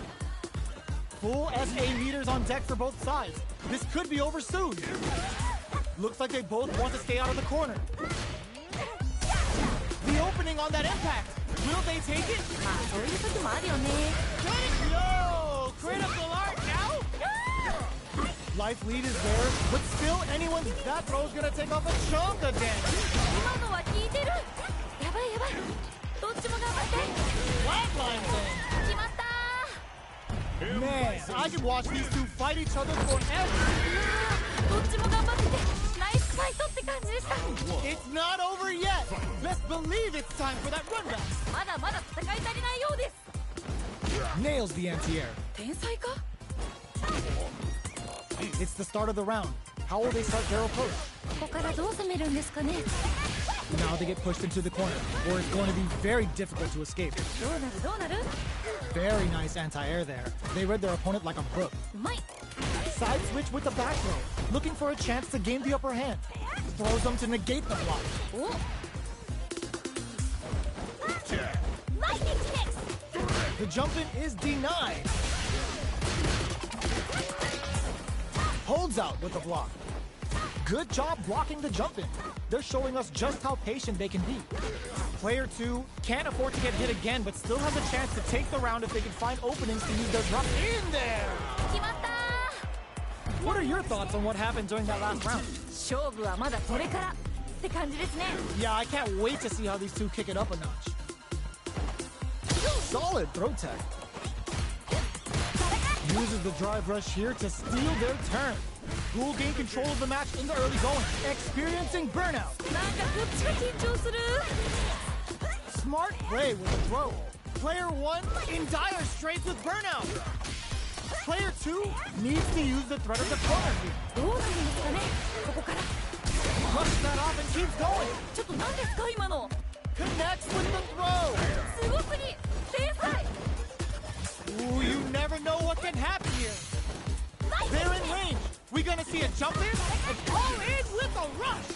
Full SA meters on deck for both sides. This could be over soon. Looks like they both want to stay out of the corner. The opening on that impact. Will they take it? まあそういう時もあるよね。 Yo! Critical art now? Life lead is there, but still anyone's that throw's gonna take off a chunk of damage. 今のは効いてる。やばいやばい。どっちも頑張って。 Flatline thing. 決まった。 Man, I could watch these two fight each other forever. どっちも頑張っててナイスファイトって感じでした。 It's not over yet. Let's believe it's time for that run back. まだまだ戦い足りないようです。 Nails the anti-air. 天才か？ It's the start of the round. How will they start their approach? ここからどう攻めるんですかね。 Now they get pushed into the corner, where it's going to be very difficult to escape. どうなるどうなる？ Very nice anti-air there. They read their opponent like a book. うまい。 Side switch with the back throw, looking for a chance to gain the upper hand. Throws them to negate the block. お。ナイスキック。 The jump in is denied. Holds out with the block. Good job blocking the jump in. They're showing us just how patient they can be. Player 2 can't afford to get hit again, but still has a chance to take the round if they can find openings to use their drop in there. 決まったー。 What are your thoughts on what happened during that last round? 勝負はまだこれからって感じですね。 Yeah, I can't wait to see how these two kick it up a notch. Solid throw tech. Uses the drive rush here to steal their turn. Who will gain control of the match in the early going, experiencing burnout. なんかこっちが緊張する。 Smart play with the throw. Player 1 in dire straits with burnout. Player 2 needs to use the threat of the corner here. どうなるんですかね。ここから。 Brush that off and keeps going. ちょっと何ですか今の。 Connects with the throw. すごすぎ。天才。 Ooh, you never know what can happen here. They're in range. We gonna see a jump in and all in with a rush.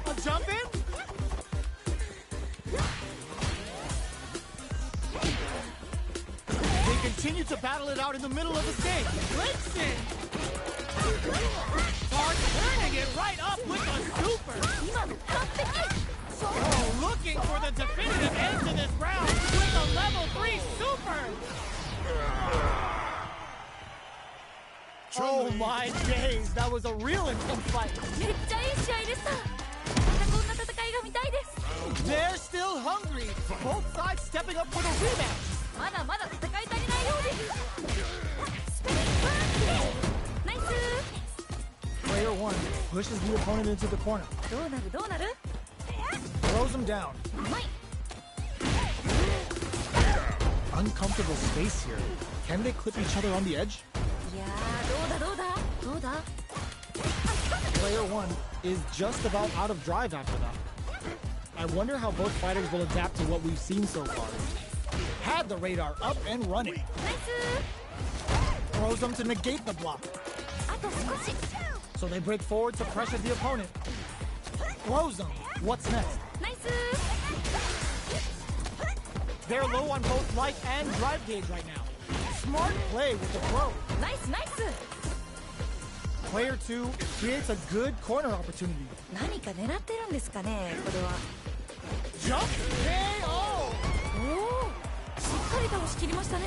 A jump in? They continue to battle it out in the middle of the stage. Flips in. Start turning it right up with a super. 今の完璧。 Oh, looking for the definitive end to this round with a level 3 super. Oh my days, that was a real intense fight. めっちゃいい試合でした。またこんな戦いが見たいです。 They're still hungry. Both sides stepping up for the rematch. まだまだ戦い足りないようです。ナイス。 Player 1 pushes the opponent into the corner. どうなるどうなる？ Throws him down. うまい。 Uncomfortable space here. Can they clip each other on the edge? いやーどうだどうだどうだ。 Player 1 is just about out of drive after that. I wonder how both fighters will adapt to what we've seen so far. Had the radar up and running. ナイス。 Throws them to negate the block. あと少し。 So they break forward to pressure the opponent. Throws them. What's next? ナイス。 They're low on both life and drive gauge right now. Smart play with the throw. ナイスナイス。 Player 2 creates a good corner opportunity. 何か狙ってるんですかねこれは。 Jump KO! おお。しっかり倒しきりましたね。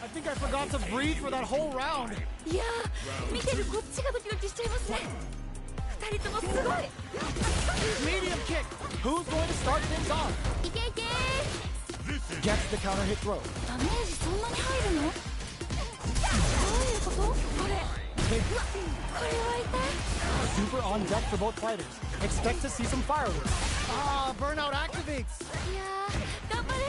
I think I forgot to breathe for that whole round. いやー見てるこっちがドキドキしちゃいますね。二人ともすごい。 Medium kick. Who's going to start things off? いけいけ。 Gets the counter hit throw. ダメージそんなに入るの？どういうこと？これ。They うわ、これは痛い。 super on deck for both fighters. Expect to see some fireworks. Ah, burnout activates. いやー、頑張れ。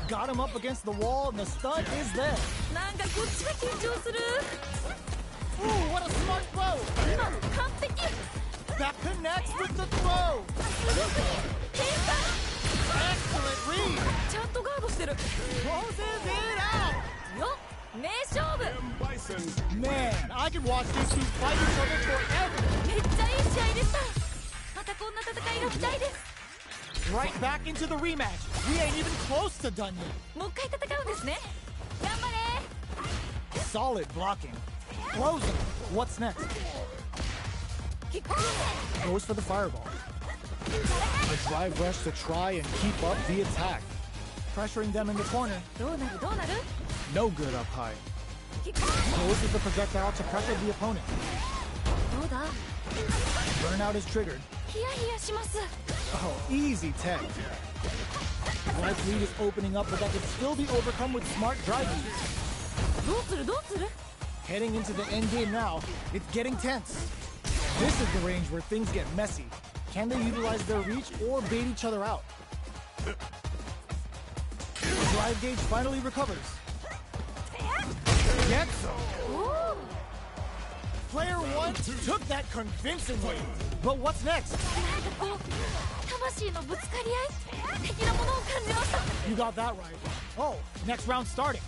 Got him up against the wall, and the stun is there. なんかこっちが緊張する。 Ooh, what a smart throw! 今の完璧。 That connects with the throw. すごくいい。天才。 Excellent read. ちゃんとガードしてる。 Closes it out. よっ、名勝負。 Man, I could watch these two fight each other forever. めっちゃいい試合でした。またこんな戦いが見たいです。 Right back into the rematch. We ain't even close to done yet. もう一回戦うんですね。頑張れ。 Solid blocking. Close him. What's next? キック。 Goes for the fireball. A drive rush to try and keep up the attack. Pressuring them in the corner. どうなるどうなる？ No good up high. キック。 Goes with the projectile to pressure the opponent. どうだ？ Burnout is triggered. ヒヤヒヤします。 Oh, easy tech. Life lead is opening up, but that could still be overcome with smart drive moves. どうするどうする？ Heading into the end game now, it's getting tense. This is the range where things get messy. Can they utilize their reach or bait each other out? Drive gauge finally recovers. Gets him. おお。 Player one took that convincingly. But what's next? なんかこう魂のぶつかり合い的なものを感じました。 You got that right. Oh, next round starting.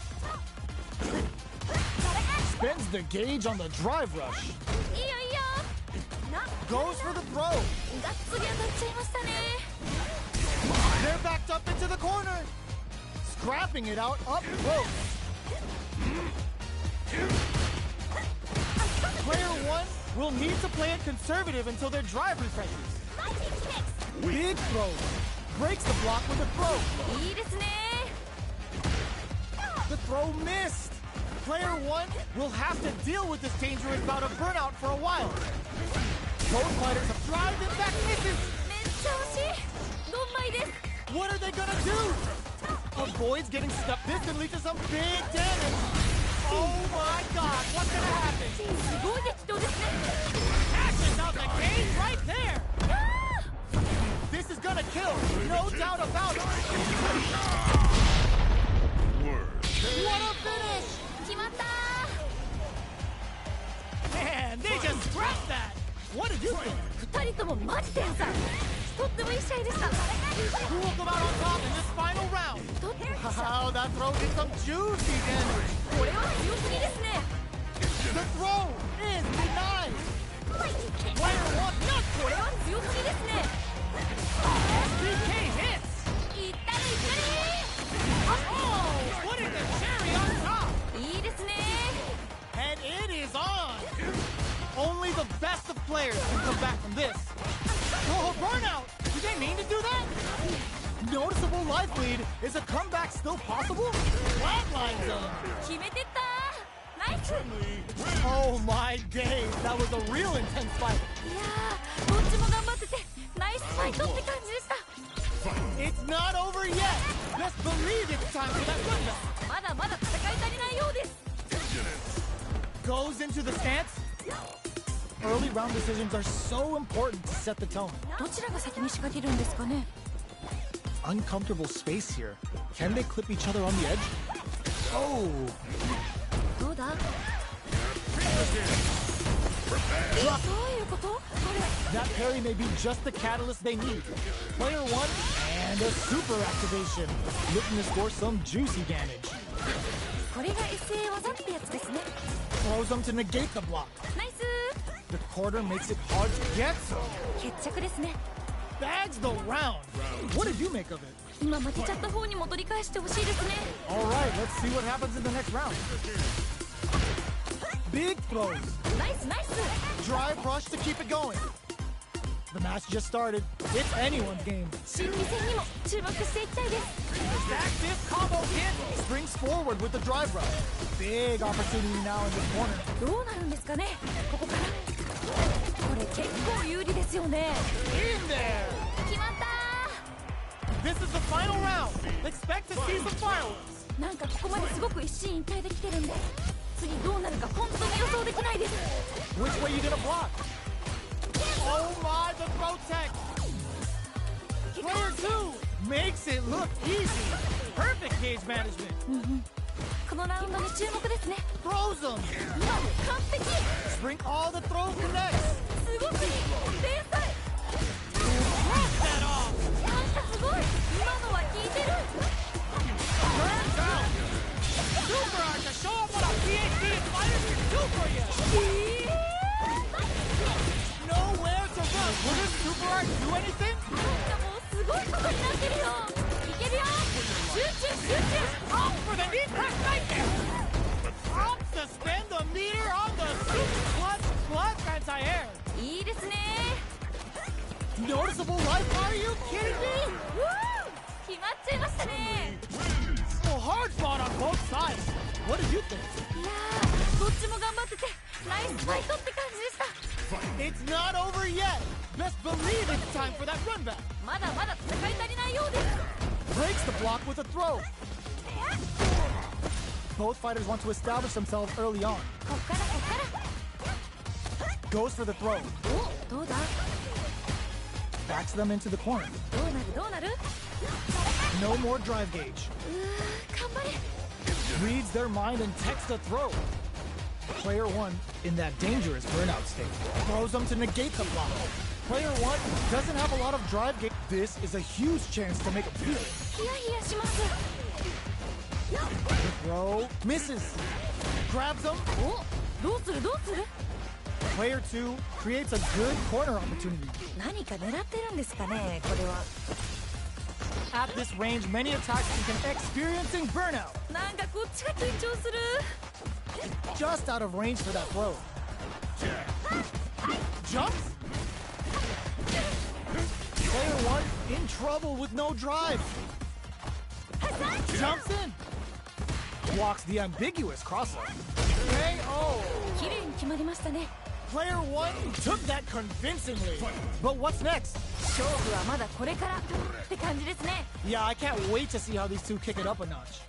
Spends the gauge on the drive rush. いいよいいよ。な、 Goes for the throw. がっつり当たっちゃいましたね。 They're backed up into the corner. Scrapping it out up close. Player one will need to play it conservative until their drive refreshes. Big throw. Breaks the block with a throw. いいですね。 The throw missed. Player one will have to deal with this dangerous bout of burnout for a while. Both fighters have drive and back misses. めっちゃ惜しい。ドンマイです。 What are they gonna do? Avoids getting stuck. This can lead to some big damage. Oh my god, what's gonna happen? すごい激闘ですね。 Actions out the gate right there. あ This is gonna kill, no doubt about it. What a finish! ー、決まったー。 Man, they just scrapped that. What did you think? 二人ともマジ天才。とってもいい試合でした。 Who will come out on top in this final round? とっても Wow, that throw did some juicy damage. これは強すぎですね。 The throw is denied. Player one, not これは強すぎですね。 PK hits. いったりいったり。 Oh, putting the cherry on top. いいですね。 And it is on. Only the best of players can come back from this. Oh, burnout. Did they mean to do that? Noticeable life lead. Is a comeback still possible? Flatline zone. 決めてったー。ナイス。 Oh my days. That was a real intense fight. いやー、どっちも頑張っててナイスファイトって感じでした。 It's not over yet. Let's believe it's time for that comeback. まだまだ戦い足りないようです。 Goes into the stance. Early round decisions are so important to set the tone. どちらが先に仕掛けるんですかね。 Uncomfortable space here. Can they clip each other on the edge? Oh. どうだ？どういうこと？これ。 That parry may be just the catalyst they need. Player one and a super activation. Looking to score some juicy damage. これが SA 技ってやつですね。 Throws them to negate the block. ナイス The quarter makes it hard to get some. ー。決着ですね。 Bags the round. What did you make of it? 今負けちゃった方に戻り返してほしいですね。 All right, let's see what happens in the next round. Big throws. ナイスナイス。 Drive rush to keep it going. The match just started. It's anyone's game. 心理戦にも注目していきたいです。Stack this combo hit. Springs forward with the drive rush. Big opportunity now in this corner. どうなるんですかね、ここから。これ結構有利ですよね。 In there! 決まった This is the final round. Expect to see some fireworks. ー。なんかここまですごく一進一退できてるんで、次どうなるか本当に予想できないです。 Which way you gonna block? Oh my, the throw tech! Player 2 makes it look easy. Perfect gauge management. このラウンドに注目ですね。 Throws them. 今の完璧。 Bring all the throw connects. すごくいい。天才。 Block that off. なんかすごい。今のは効いてる。 Turns out. Super Art to show up what a PhD fighters can do for you. Nowhere to run. Will this Super Art do anything? なんかもうすごいことになってるよ。いけるよ。集中集中。 Opt for the knee press nightmare. Opt to spend the meter on the super clutch anti-air. いいですね。 Noticeable life? Are you kidding me? 決まっちゃいましたね。 Well, hard fought on both sides. What did you think? いやー、どっちも頑張っててナイスファイトって感じでした。 It's not over yet. Best believe it's time for that run back. まだまだ戦い足りないようです。 Breaks the block with a throw. Both fighters want to establish themselves early on. こっからこっから。 Goes for the throw. お、どうだ。 Backs them into the corner. どうなるどうなる。 No more drive gauge. 頑張れ。 Reads their mind and techs the throw. Player 1 in that dangerous burnout state. Throws them to negate the block. Player 1 doesn't have a lot of drive gauge. This is a huge chance to make a beat. ヒヤヒヤします。 Throw misses. Grabs them. お、どうするどうする。 Player 2 creates a good corner opportunity. 何か狙ってるんですかね、これは。 At this range, many attacks can experiencing burnout. なんかこっちが緊張する。 Just out of range for that throw. Jumps. Player 1 in trouble with no drive. Jumps in. Blocks the ambiguous crossover. KO. 綺麗に決まりましたね。 Player 1 took that convincingly. But what's next? 勝負はまだこれからって感じですね。 Yeah, I can't wait to see how these two kick it up a notch.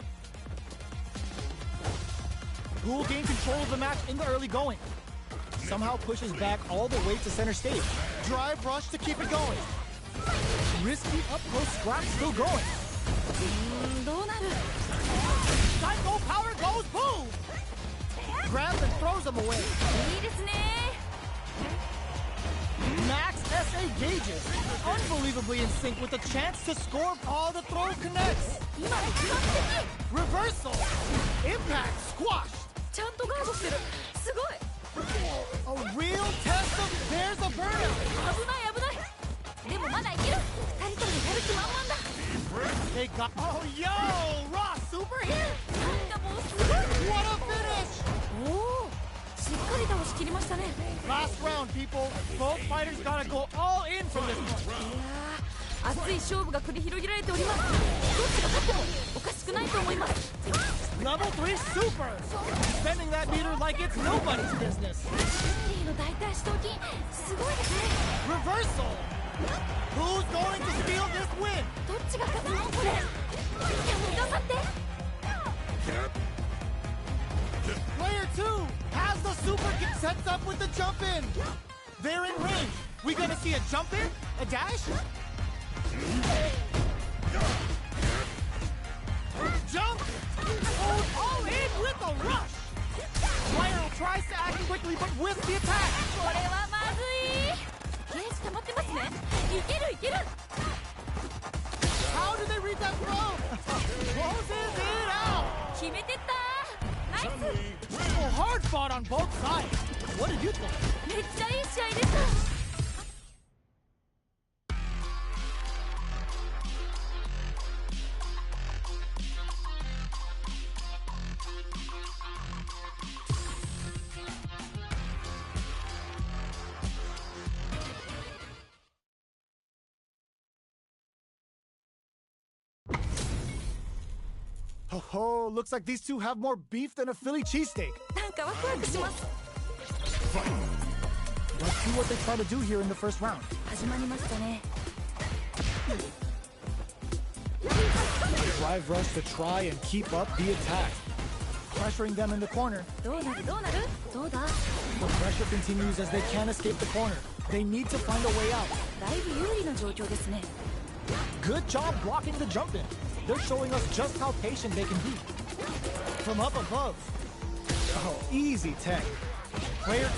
Who will gain control of the match in the early going? Somehow pushes back all the way to center stage. Drive rush to keep it going. Risky up close scrap still going. どうなる。 Psycho power goes boom! Grabs and throws them away. いいですね。 Max SA gauges. Unbelievably in sync with the chance to score all the throw connects. 今の完璧。 Reversal. Impact squashed. ちゃんとガードしてる。すごい。 A real test of there's a burnout. 危ない危ない。でもまだいける。二人ともやる気満々だ。 They got. Oh, yo! Raw super hit! なんかもうすごい。 What a finish! おお、しっかり倒し切りましたね。 Last round, people. Both fighters gotta go all in from this point. いやー、熱い勝負が繰り広げられております。どっちが勝ってもおかしくないと思います。 Level 3 super! Spending that meter like it's nobody's business. ヘンリーの大腿四頭筋、すごいですね。 Reversal! Who's going to steal this win? どっちが勝つのこれ。いや、もう頑張って。 Player 2 has the super sets up with the jump in. They're in range. We gonna see a jump in? A dash? Jump! Goes all in with a rush! Player tries to act quickly but whiffs the attack. これはまずい。ゲージ溜まってますね。いけるいける。 How did they read that throw? Closes it out! 決めてった。ナイス。 Well, hard fought on both sides. What did you think? めっちゃいい試合でした。Oh, looks like these two have more beef than a Philly cheesesteak. なんかワクワクします。 Let's see what they try to do here in the first round. 始まりましたね。 Drive rush to try and keep up the attack. Pressuring them in the corner. どうなるどうなるどうだ The pressure continues as they can't escape the corner. They need to find a way out. だいぶ有利な状況ですね。 Good job blocking the jump in. They're showing us just how patient they can be. From up above. Oh, easy tech. Player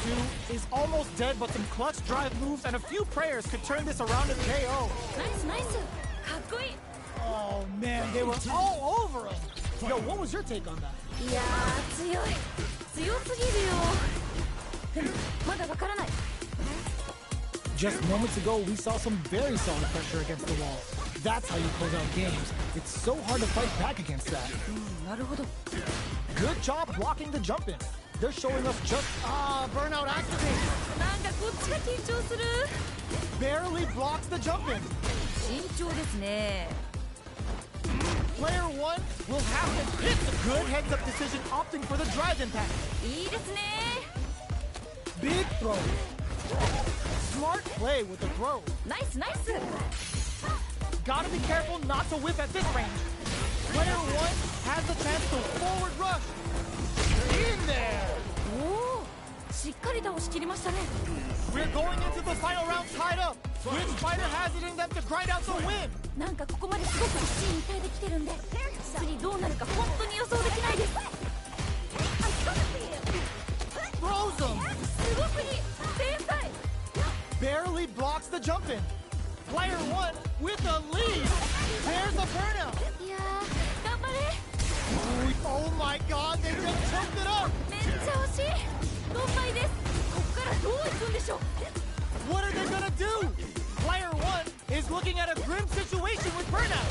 2 is almost dead, but some clutch drive moves and a few prayers could turn this around to KO. ナイスナイス。かっこいい。 Oh man, they were all over him. Yo, what was your take on that? いやー強い。強すぎるよ。でもまだわからない。 Just moments ago, we saw some very solid pressure against the wall. That's how you close out games. It's so hard to fight back against that. なるほど。 Good job blocking the jump in. They're showing us just Burnout activate. なんかこっちが緊張する。 barely blocks the jump in. 慎重ですね。 Player 1 will have to hit the good heads-up decision, opting for the drive impact. いいですね。 Big throw. Smart play with the throw. ナイスナイス。 Gotta be careful not to whip at this range. Player 1 has the chance to forward rush. In there. おお、しっかり倒しきりましたね。 We're going into the final round tied up. Which fighter has it in them to grind out the win? なんかここまですごく一進一退できてるんで、次どうなるか本当に予想できないです。 Throws them. すごくいい。天才。 Barely blocks the jump in. Player 1 with a lead. There's a burnout. いやー、頑張れ。 Oh my god, they just choked it up. めっちゃ惜しい。ドンマイです。こっからどう行くんでしょう。 What are they gonna do? Player 1 is looking at a grim situation with burnout.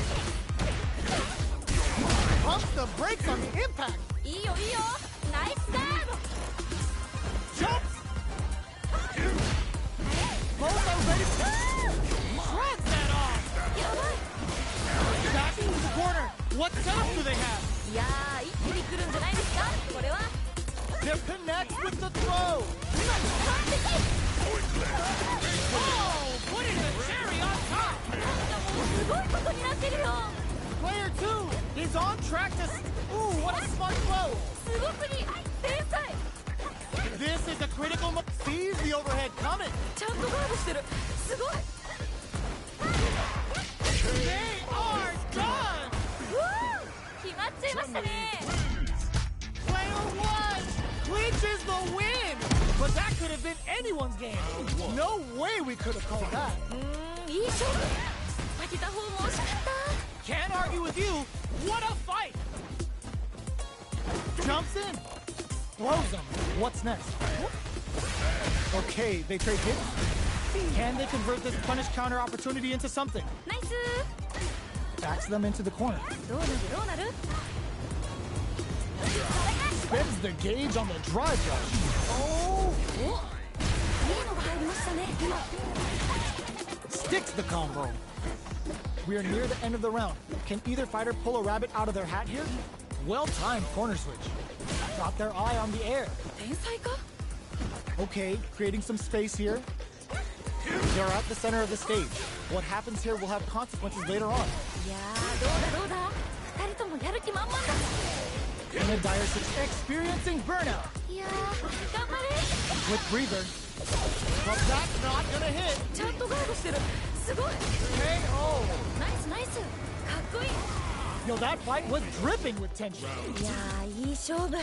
Pumps the brakes on the impact. いいよいいよ。ナイスダーブ。 Jumps. Both are ready to shrug that off. やばい。 Back into the corner. What setup do they have? いやー、一気に来るんじゃないですか。これは They're connects with the throw. 完璧。 Oh, putting the cherry on top. すごいことになってるよ。 Player 2 is on track to... Ooh, what a smart throw. すごくいい。天才。 This is a critical... Sees the overhead coming. ちゃんとガードしてる。すごい。 They are done. 決まっちゃいましたね。 Player 1 clinches the win. But that could have been anyone's game. No way we could have called that. いい勝負。負けた方も惜しかっ Can't argue with you. What a fight. Jumps in. Throws them. What's next? Okay, they trade hits. Can they convert this punish counter opportunity into something? た。ナイス。 Backs them into the corner. どうなるどうなる。 Spins the gauge on the drive rush. Oh! お、いいのが入りましたね。 Sticks the combo. We are near the end of the round. Can either fighter pull a rabbit out of their hat here? Well-timed corner switch. Got their eye on the air. 天才か。 Okay, creating some space here. They're at the center of the stage. What happens here will have consequences later on. いやー、どうだどうだ。二人ともやる気満々だ。 In a dire situation, experiencing burnout. いやー、頑張れ。 With breather. But that's not gonna hit. ちゃんとガードしてる。すごい。 KO. ナイスナイス。かっこいい。 Yo, that fight was dripping with tension. いやー、いい勝負。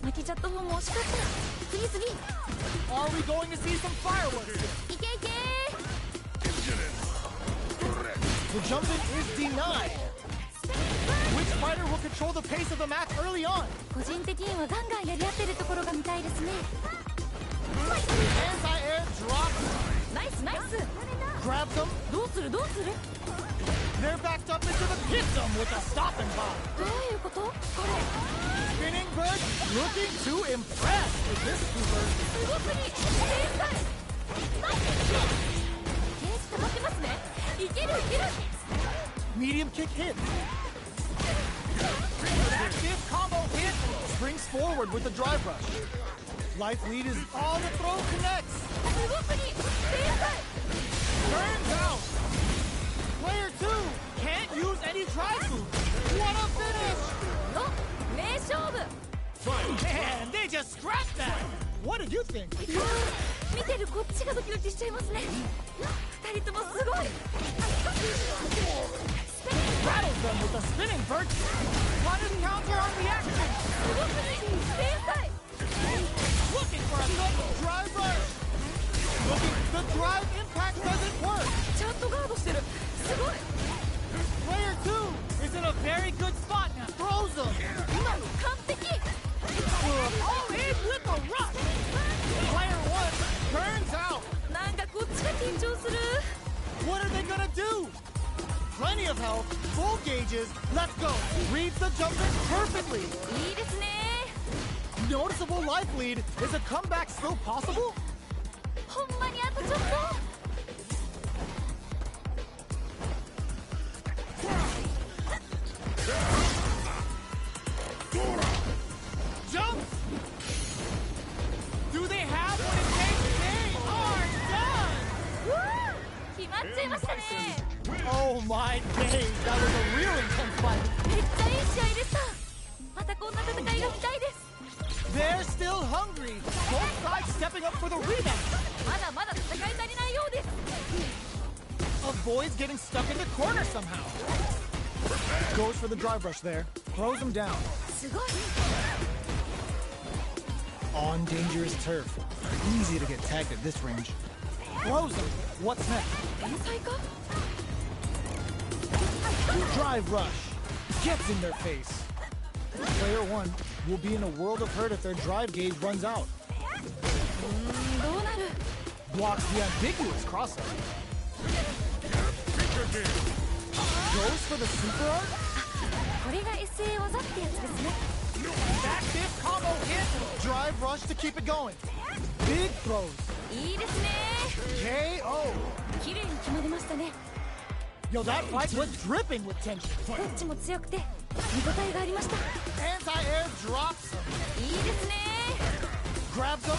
負けちゃった方も惜しかった。次次。 Are we going to see some fireworks? いけいけ。 The jump in is denied. Which fighter will control the pace of the match early on? 個人的にはガンガンやり合ってるところが見たいですね。 Anti-air drop. ナイスナイス。 Grabs them. どうするどうする。 They're backed up into the hits them with a stop and bomb. どういうことこれ。 Spinning bird looking to impress with this super. すごくいい。天才。ナイス。ペース溜まってますね。いけるいける。 Medium kick hit. That fifth combo hit springs forward with the drive rush. Life lead is all the throw connects. 動くに正解 Turns out. Player 2 can't use any drive move. What a finish! の名勝負 Man, they just scrapped that. What did you think? いやー見てるこっちがドキドキしちゃいますね二人ともすごい Rattles them with a spinning bird. Punish counter on reaction. 動くに正解 Looking for a good drive rush. Looking, the drive impact doesn't work. ちゃんとガードしてるすごい Player 2 is in a very good spot now. Throws them. 今の完璧 Oh, in with the rush. Player 1 turns out. なんかこっちが緊張する What are they gonna do? Plenty of health, full gauges. Let's go. Reads the jump in perfectly. いいですね Noticeable life lead. Is a comeback still possible? ほんまにあとちょっと Jump! Do they have what it takes? They are done! うわー決まっちゃいましたね Oh my days, that was a real intense fight. めっちゃいい試合でしたまたこんな戦いが見たいです They're still hungry. Both sides stepping up for the rematch. まだまだ戦い足りないようです Avoids getting stuck in the corner somehow. Goes for the drive rush there. Throws him down. すごい On dangerous turf. Easy to get tagged at this range. Throws him. What's next? 天才か Drive rush. Gets in their face. Player 1 will be in a world of hurt if their drive gauge runs out. どうなる Blocks the ambiguous crossover. Goes for the super art? これが SA 技ってやつですね That fifth combo hit. Drive rush to keep it going. Big throws. いいですね KO. 綺麗に決まりましたね Yo, that fight was dripping with tension. どっちも強くて見応えがありました Anti-air drops him. いいですね Grabs him.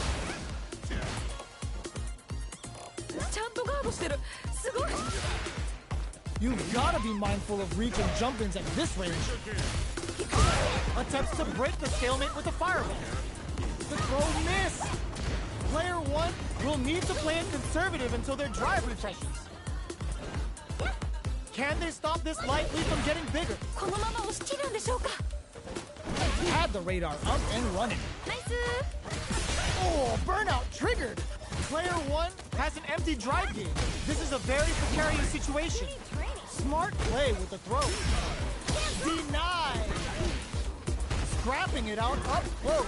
ちゃんとガードしてるすごい You've gotta be mindful of reach and jump-ins at this range. Attempts to break the stalemate with a fireball. The throw missed. Player 1 will need to play it conservative until their drive refreshes. Can they stop this light lead from getting bigger? このまま押し切るんでしょうか Had the radar up and running. ナイス Oh, burnout triggered. Player 1 has an empty drive gauge. This is a very precarious situation. Smart play with the throw. Denied. Scrapping it out up close.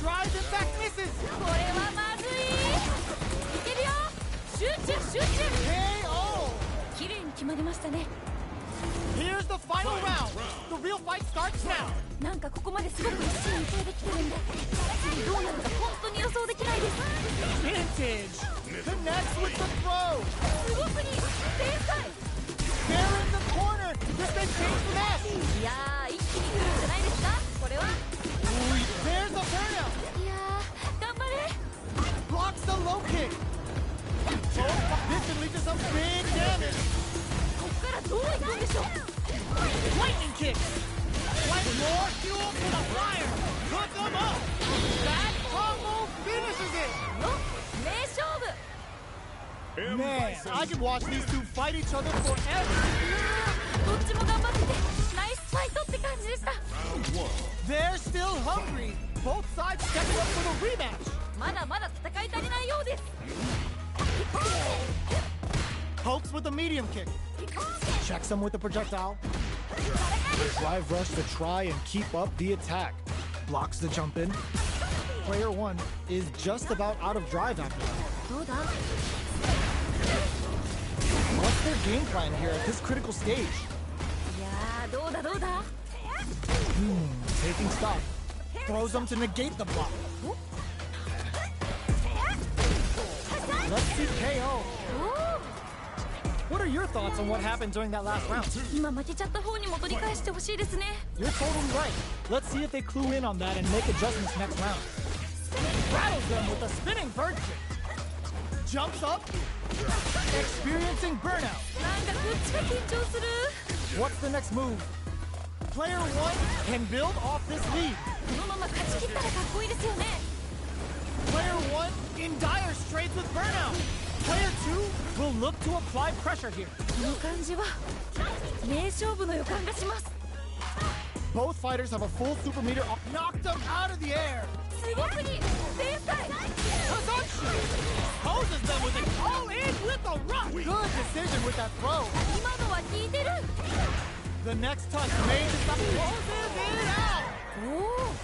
Drive impact misses. これはまずいいけるよ集中集中 KO. 綺麗に決まりましたね Here's the final round. The real fight starts now. なんかここまですごく一心二できてるんで次どうなるか本当に予想できないです Vintage. Connects with the throw. すごくに天才 They're in the corner. Just they change the net. いやー一気に来るんじゃないですかこれは There's the burnout. いやー頑張れ Blocks the low kick. Oh, this could lead to some big damage. こっからどういくんでしょう Lightning kick. Like more fuel to the fire. Cook them up. That combo finishes it. の名勝負 Man, I could watch these two fight each other forever. どっちも頑張っててナイスファイトって感じでした They're still hungry. Both sides stepping up for the rematch. まだまだ戦い足りないようです Pokes with a medium kick. Checks him with a projectile. Drive rush to try and keep up the attack. Blocks the jump in. Player 1 is just about out of drive after that. どうだ What's their game plan here at this critical stage? いやーどうだどうだ Taking stock. Throws them to negate the block. Let's see KO.おー What are are your thoughts on what happened during that last round? 今負けちゃった方にも取り返してほしいですね。 You're totally right. Let's see if they clue in on that and make adjustments next round. Rattles them with a spinning bird kick. Jumps up. Experiencing burnout. なんかこっちが緊張する。 What's the next move? Player 1 can build off this lead. このまま勝ち切ったらかっこいいですよね。 Player 1 in dire straits with burnout. Player 2 will look to apply pressure here. この感じは名勝負の予感がします。 Both fighters have a full super meter. Knocked them out of the air. すごくに天才。 Poses them with it. All in with a rock. Good decision with that throw. 今のは効いてる。 The next touch made to stop. Poses it out. おお、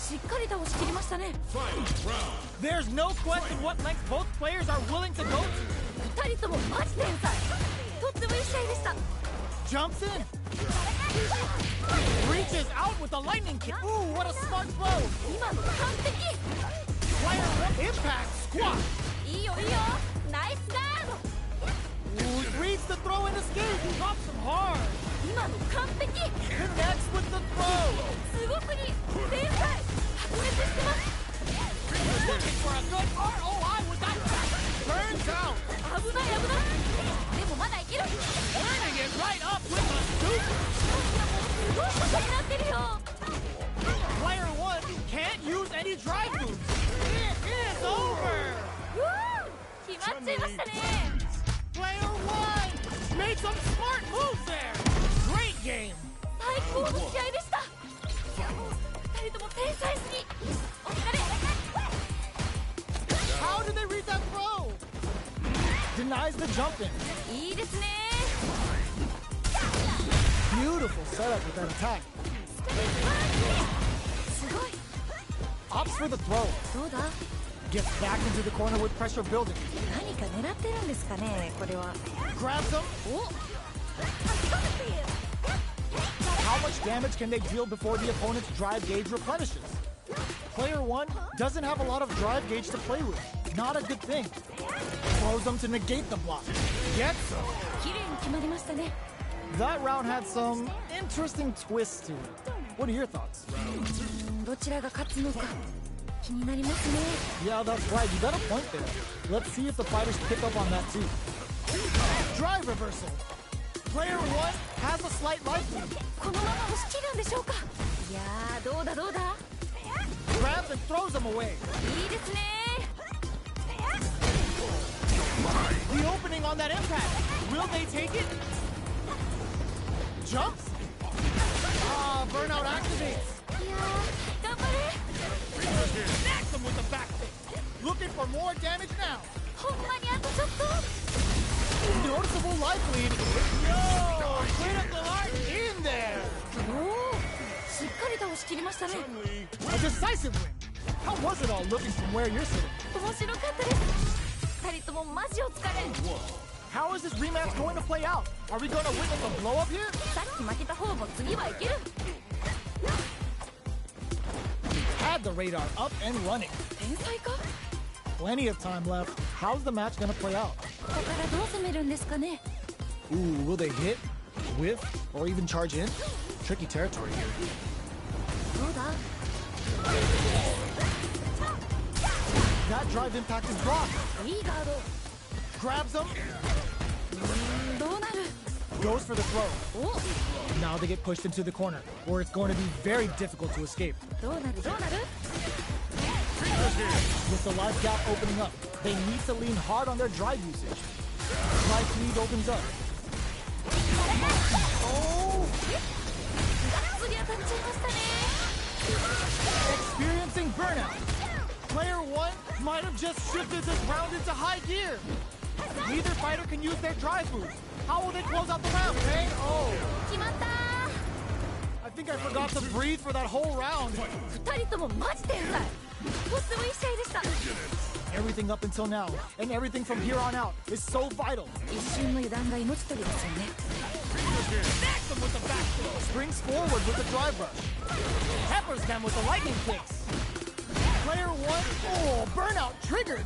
しっかり倒し切りましたね。 There's no question what length both players are willing to go to. 二人ともマジ天才。とってもいい試合でした。 Jumps in. Reaches out with a lightning kick. Ooh, what a smart throw. 今の完璧。 Player 1 impact squat. いいよいいよ。ナイスガード。 Ooh, reads the throw and escape. Drops him hard. 今の完璧。 Connects with the throw. すごくに天才。白熱してます。 Looking for a good ROI with that. Burns out. 危ない危ない。でもまだいける。 Turning it right up with a scoop. すごいことになってるよ。 Player 1 can't use any drive moves. It is over. うわー、決まっちゃいましたね。 Player 1 made some smart moves there. Great game. 最高の試合でした。二人とも天才すぎ。お疲れ。 How did they read that throw? Denies the jump in. いいですね。 Beautiful setup with that attack. すごい。 Opts for the throw. どうだ。 Gets back into the corner with pressure building. 何か狙ってるんですかね、これは。 Grabs them. お。 How much damage can they deal before the opponent's drive gauge replenishes? Player 1 doesn't have a lot of drive gauge to play with. Not a good thing. Throws them to negate the block. Gets them. 綺麗に決まりましたね。 That round had some interesting twists to it. What are your thoughts? どちらが勝つのか気になりますね。 Yeah, that's right. You got a point there. Let's see if the fighters pick up on that too. Drive reversal. Player 1 has a slight life lead. このまま押し切るんでしょうか。いやー、どうだどうだ。 Grabs and throws them away. いいですね。 The opening on that impact. Will they take it? Jumps. Ah, burnout activates. いやー、頑張れ。 Snacks him with the back fist. Looking for more damage now. ほんまにあとちょっと。 Noticeable life lead. Yo, critical art in there. おお、しっかり倒し切りましたね。 A decisive win. How was it all looking from where you're sitting? 面白かったです。二人ともマジお疲れ。 How is this rematch going to play out? Are we going to witness a blow up here? さっき負けた方も次はいける。 Had the radar up and running. 天才か。 Plenty of time left. How's the match going to play out? ここからどう攻めるんですかね。 Ooh, will they hit, whiff, or even charge in? Tricky territory here. どうだ。 That drive impact is blocked. いいガード。 Grabs them, どうなる。 goes for the throw. お、 Now they get pushed into the corner, where it's going to be very difficult to escape. どうなるどうなる。 With the life gap opening up, they need to lean hard on their drive usage. Life lead opens up. Oh! がっつり当たっちゃいましたね。 Experiencing burnout. Player 1 might have just shifted this round into high gear. Neither fighter can use their drive moves. How will they close out the round, eh? Oh, 決まったー。 I think I forgot to breathe for that whole round. 二人ともマジ天才。とってもいい試合でした。 Everything up until now, and everything from here on out, is so vital. 一瞬の油断が命取りですよね。 Snacks them with the back throw. Springs forward with the drive rush. Peppers them with the lightning kicks. Player 1, oh, burnout triggered.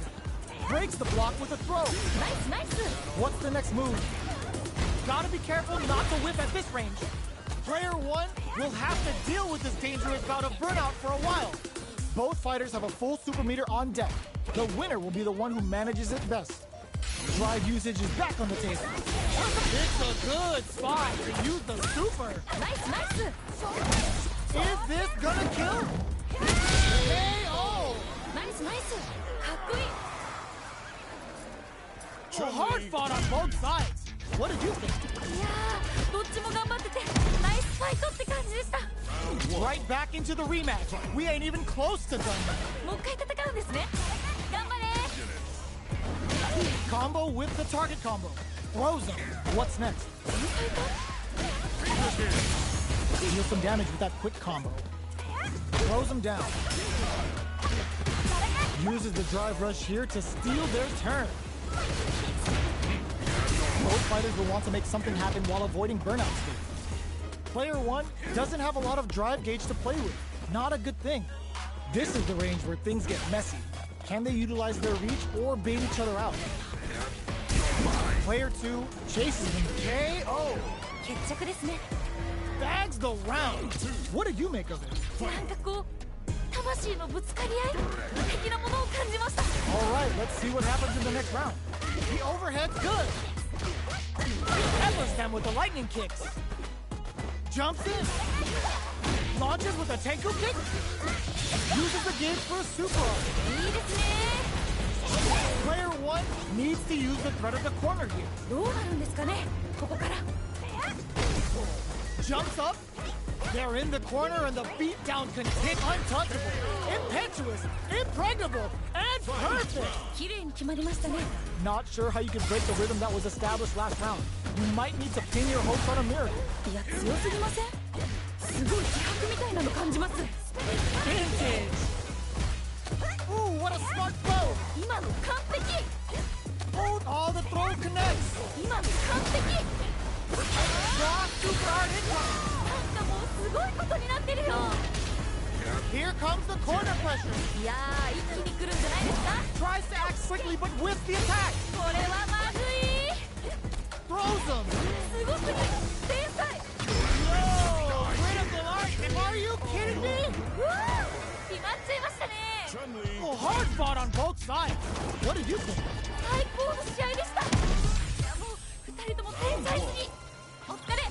Breaks the block with a throw. ナイスナイス。 What's the next move? Gotta be careful not to whip at this range. Player 1 will have to deal with this dangerous bout of burnout for a while. Both fighters have a full super meter on deck. The winner will be the one who manages it best. Drive usage is back on the table. It's a good spot to use the super. Nice, nice. Is this gonna kill? KO! Nice, nice. かっこいい。 A hard fought on both sides. What did you think? いやー、どっちも頑張ってて、ナイスファイトって感じでした。Right back into the rematch. We ain't even close to done. もう一回戦うんですね。頑張れ。 Combo with the target combo. Throws him. What's next? Deal some damage with that quick combo. Throws him down. Uses the drive rush here to steal their turn. Both fighters will want to make something happen while avoiding burnout states. Player 1 doesn't have a lot of drive gauge to play with. Not a good thing. This is the range where things get messy. Can they utilize their reach or bait each other out? Player 2 chases him KO. 決着ですね。 Bags the round. What did you make of it? なんかこう、魂のぶつかり合い的なものを感じました。 All right, let's see what happens in the next round. The overhead's good. Peppers them with the lightning kicks. Jumps in. Launches with a Tenku kick. Uses the gauge for a super arm. いいですね。 Player 1 needs to use the threat of the corner here. どうなるんですかね、ここから。 Jumps up. They're in the corner and the beatdown continues. Untouchable, impetuous, impregnable, and perfect. 綺麗に決まりましたね。 Not sure how you can break the rhythm that was established last round. You might need to pin your hopes on a miracle. いや、強すぎません？すごい気迫みたいなの感じます。 Vintage. Ooh, what a smart throw. 今の完璧。 Oh, all the throw connects. 今の完璧。 Raw super hard hit coming. なんかもうすごいことになってるよ。 Here comes the corner pressure. いやー、一気に来るんじゃないですか。 Tries to act quickly but whiffs the attack. これはまずい。 Throws him. すごすぎ。天才。 Whoa, critical art. Are you kidding me? うわー、決まっちゃいましたね。 Oh, hard fought on both sides. What did you think? 最高の試合でした。いや、もう二人とも天才すぎ。お疲れ。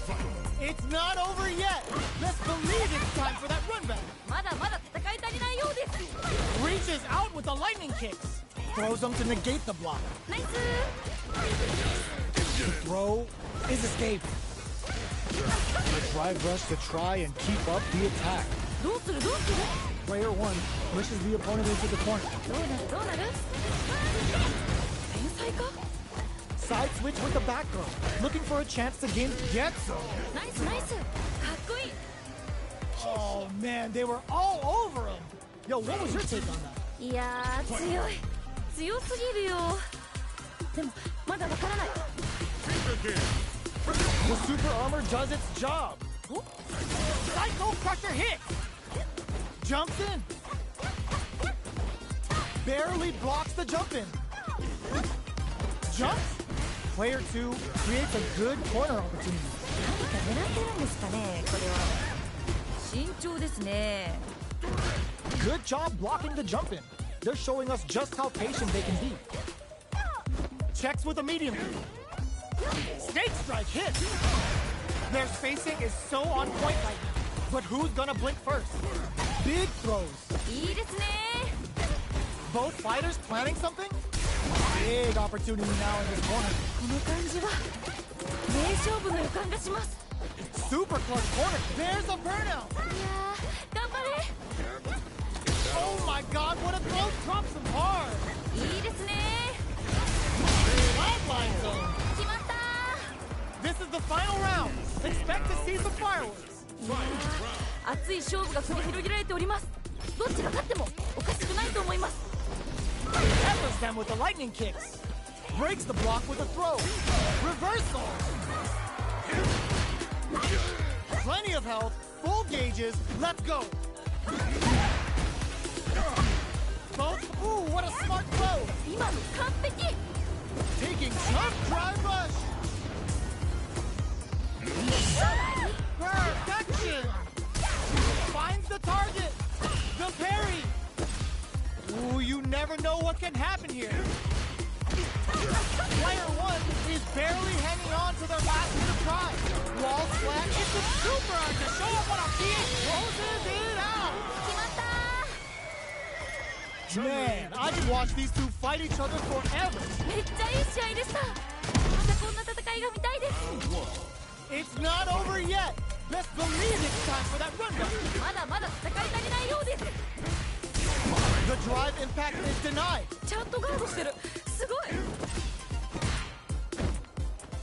It's not over yet. Let's believe it's time for that run back. まだまだ戦い足りないようです。 Reaches out with the lightning kicks. Throws them to negate the block. ナイス。 The throw is escaped. The drive rush to try and keep up the attack. どうするどうする。 Player 1 pushes the opponent into the corner. どうなるどうなる。天才か。 Side switch with the back throw. Looking for a chance to gain get some. ナイスナイス。かっこいい。 Oh man, they were all over him. Yo, what was your take on that? いやー、強い。強すぎるよ。でもまだわからない。 The super armor does its job. お、 Psycho crusher hit. Jumps in. Barely blocks the jump in. Jumps. Player 2 creates a good corner opportunity. 何か狙ってるんですかね、これは。慎重ですね。 Good job blocking the jump in. They're showing us just how patient they can be. Checks with a medium. Snake strike hit. Their spacing is so on point right now. But who's gonna blink first? Big throws. いいですね。 Both fighters planning something? Big opportunity now in this corner. この感じは名勝負の予感がします。 Super clutch corner. There's a burnout. いやー、頑張れ。 Oh my god, what a throw. Drops him hard. いいですね。 Lifeline zone. 決まった。 This is the final round. Expect to see some fireworks. いやー、熱い勝負が繰り広げられております。どっちが勝ってもおかしくないと思います。 Peppers them with the lightning kicks. Breaks the block with a throw. Reversal. Plenty of health. Full gauges. Let's go. Both. Ooh, what a smart throw. 今の完璧。 Taking tough drive rush. Perfection! Finds the target! The parry! Ooh, you never know what can happen here. Player one is barely hanging on to their last bit of pride. Wall slam into super to show up on a beat, closes it out. 決まった Man, I could watch these two fight each other forever. めっちゃいい試合でしたまたこんな戦いが見たいです It's not over yet. Best believe it's time for that rundown. まだまだ戦い足りないようです The drive impact is denied. ちゃんとガードしてるすごい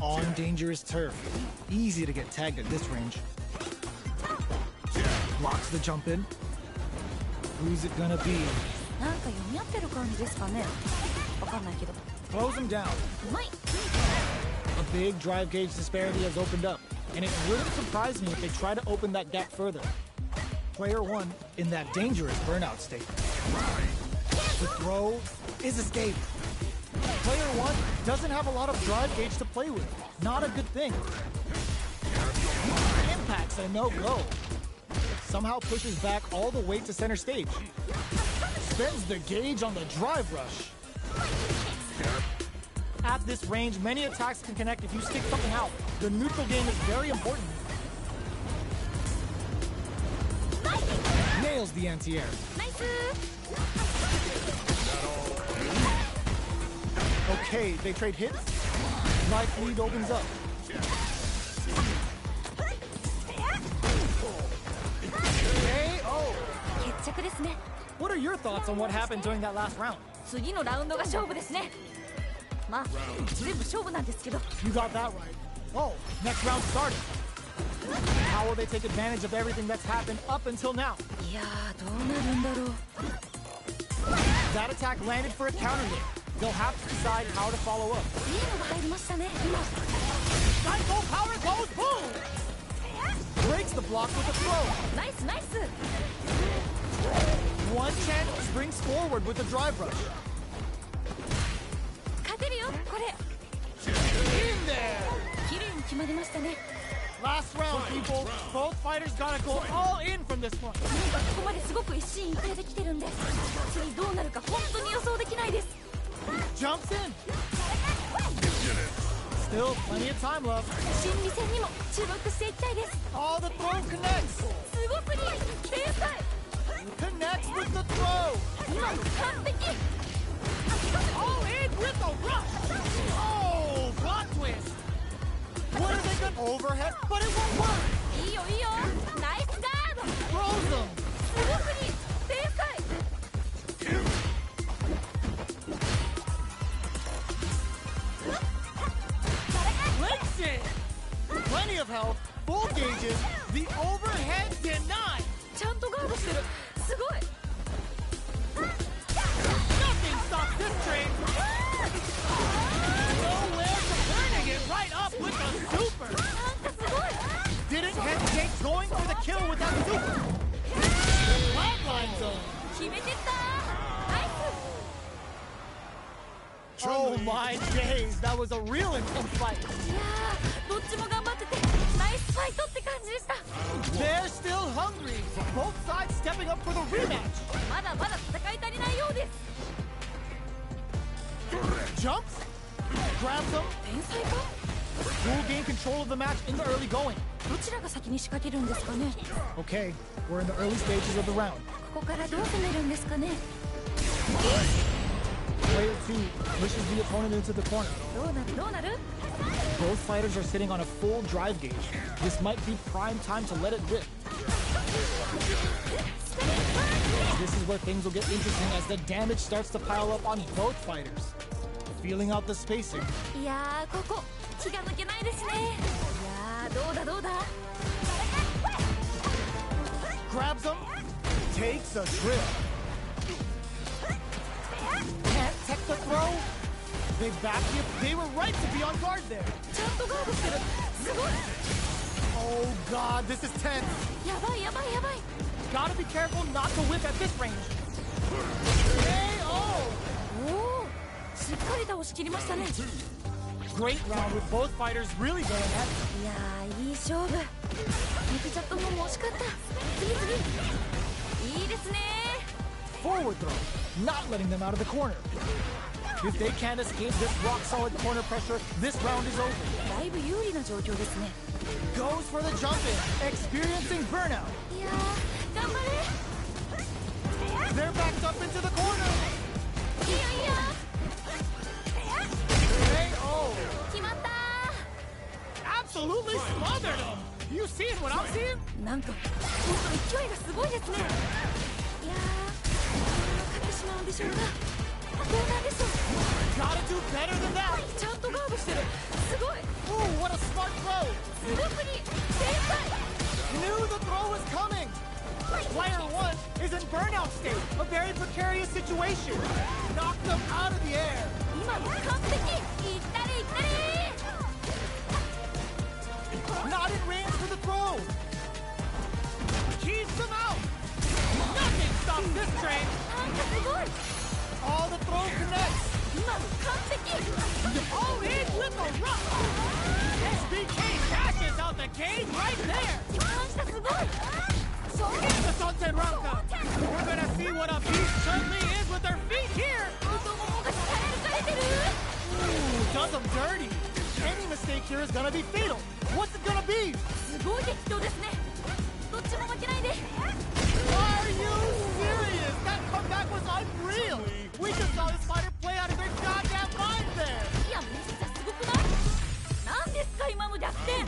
On dangerous turf. Easy to get tagged at this range. Blocks the jump in. Who's it gonna be? なんか読み合ってる感じですかねわかんないけど Close him down. うまい A big drive gauge disparity has opened up, and it wouldn't surprise me if they try to open that gap further. Player one in that dangerous burnout state. The throw is escaped. Player one doesn't have a lot of drive gauge to play with. Not a good thing. Impact's a no-go. Somehow pushes back all the way to center stage. Spends the gauge on the drive rush. At this range, many attacks can connect if you stick something out. The neutral game is very important. Nails the anti-air. ナイス Okay, they trade hits. Life lead opens up. KO. 決着ですね What are your thoughts on what happened during that last round? 次のラウンドが勝負ですねまあ全部勝負なんですけど You got that right. Oh, next round started. How will they take advantage of everything that's happened up until now? いやーどうなるんだろう That attack landed for a counter hit. They'll have to decide how to follow up. いいのが入りましたね今 Psycho power goes boom! Breaks the block with a throw. ナイスナイス One chance springs forward with a drive rush. 勝てるよこれ In there! 綺麗に決まりましたね Last round, people. Both fighters gotta go all in from this point. なんかここまですごく一進一退できてるんで次どうなるか本当に予想できないです Jumps in. Still plenty of time left. 心理戦にも注目していきたいです Oh, the throw connects. すごくいい天才 Connects with the throw. 今の完璧 All in with the rush! Oh, plot twist! What are they gonna overhead? But it won't work. いいよいいよナイスガード Throws them. すごくいい天才 Links it! Plenty of health. Full gauges. The overhead denied! ちゃんとガードしてるすごい Nothing stops this train! Nowhere to turning it right up with the super! なんかすごい Didn't hesitate going for the kill with that super. Flatline zone! 決めてったナイ Oh my days. That was a real intense fight. スいやーどっちも頑張っててナイスファイトって感じでした They're still hungry. Both sides stepping up for the rematch. まだまだ戦い足りないようです Jumps. Grabs them. 天才か Will gain control of the match in the early going. どちらが先に仕掛けるんですかね Okay, we're in the early stages of the round. ここからどう攻めるんですかね Player 2 pushes the opponent into the corner. どうなるどうなる Both fighters are sitting on a full drive gauge. This might be prime time to let it rip. This is where things will get interesting as the damage starts to pile up on both fighters. Feeling out the spacing. いやーここ気が抜けないですねいやーどうだどうだ Grabs him. Takes a trip. Can't tech the throw. They back you. They were right to be on guard there. ちゃんとガードしてるすごい Oh god, this is tense. やばいやばいやばい Gotta be careful not to whip at this range. KO! おおしっかり倒しきりましたね Great round with both fighters really going at it. いやー、いい勝負。抜けちゃった方も惜しかった。次々。いいですね。 Forward throw, not letting them out of the corner. If they can't escape this rock-solid corner pressure, this round is over. だいぶ有利な状況ですね。 Goes for the jump in, experiencing burnout. いやー、頑張れ。 They're backed up into the corner. いいよいいよ。 KO. 決まったー。 Absolutely smothered him. You seeing what I'm seeing? なんか、本当勢いがすごいですね。いやー、勝ってしまうんでしょうか。どうなんでしょう。 Gotta do better than that. ちゃんとガードしてる。すごい。 Ooh, what a smart throw. すごくに正解。 Knew the throw was coming. Player one is in burnout state, a very precarious situation. Knocked them out of the air. 今の完璧。いったれいったれ。 Not in range for the throw. Keys them out. Nothing stops this train. なんかすごい。 All the throw connects. 今の完璧。 Oh, in with the rock. SBK dashes out the cage right there. 感謝すごい。そう。 In the sunset round. We're gonna see what a beast Chun-Li is with her feet here. 太ももが疲れてる。 Ooh, does them dirty. Any mistake here is gonna be fatal. What's it gonna be? すごい激闘ですね。どっちも負けないで。 Are you serious? That comeback was unreal. We just saw this fighter play out of their goddamn mind there. いや、めっちゃすごくない？なんですか今の逆転。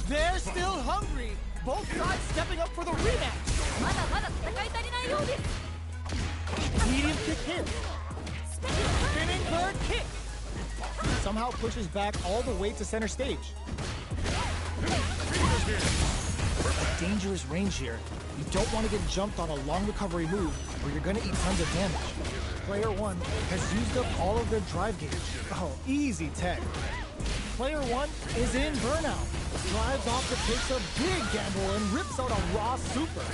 They're still hungry. Both sides stepping up for the rematch. まだまだ戦い足りないようです。 Medium kick hit. Spinning bird kick. Somehow pushes back all the way to center stage. Dangerous range here. You don't want to get jumped on a long recovery move, or you're going to eat tons of damage. Player one has used up all of their drive gauge. Oh, easy tech. Player one is in burnout. Drives off to takes a big gamble and rips out a raw super.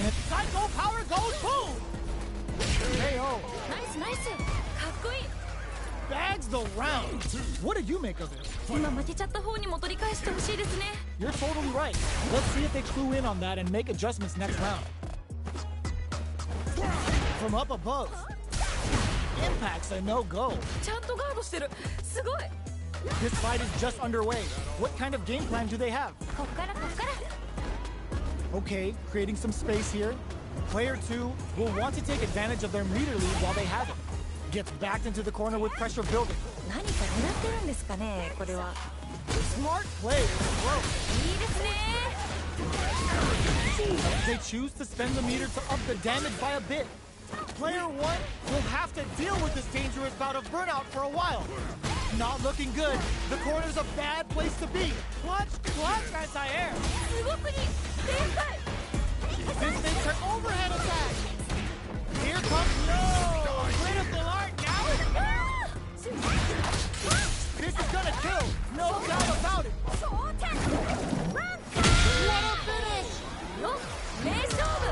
And psycho power goes boom. KO. ナイスナイス。かっこいい。 Bags the round. What do you make of it? 今負けちゃった方にも取り返してほしいですね。 You're totally right. Let's see if they clue in on that and make adjustments next round. From up above. Impact's a no-go. ちゃんとガードしてる。すごい。 This fight is just underway. What kind of game plan do they have? こっからこっから。 Okay, creating some space here. Player two will want to take advantage of their meter lead while they have it. Gets backed into the corner with pressure building. 何か狙ってるんですかねこれは。 Smart play. Whoa. いいですね。 They choose to spend the meter to up the damage by a bit. Player one will have to deal with this dangerous bout of burnout for a while. Not looking good. The corner's a bad place to be. Clutch, anti-air. すごくに正解。 This makes her overhead attack. Here comes no critical art now. あ This is gonna kill. No doubt about it. ー頂点。ワン What a finish. よ名勝負。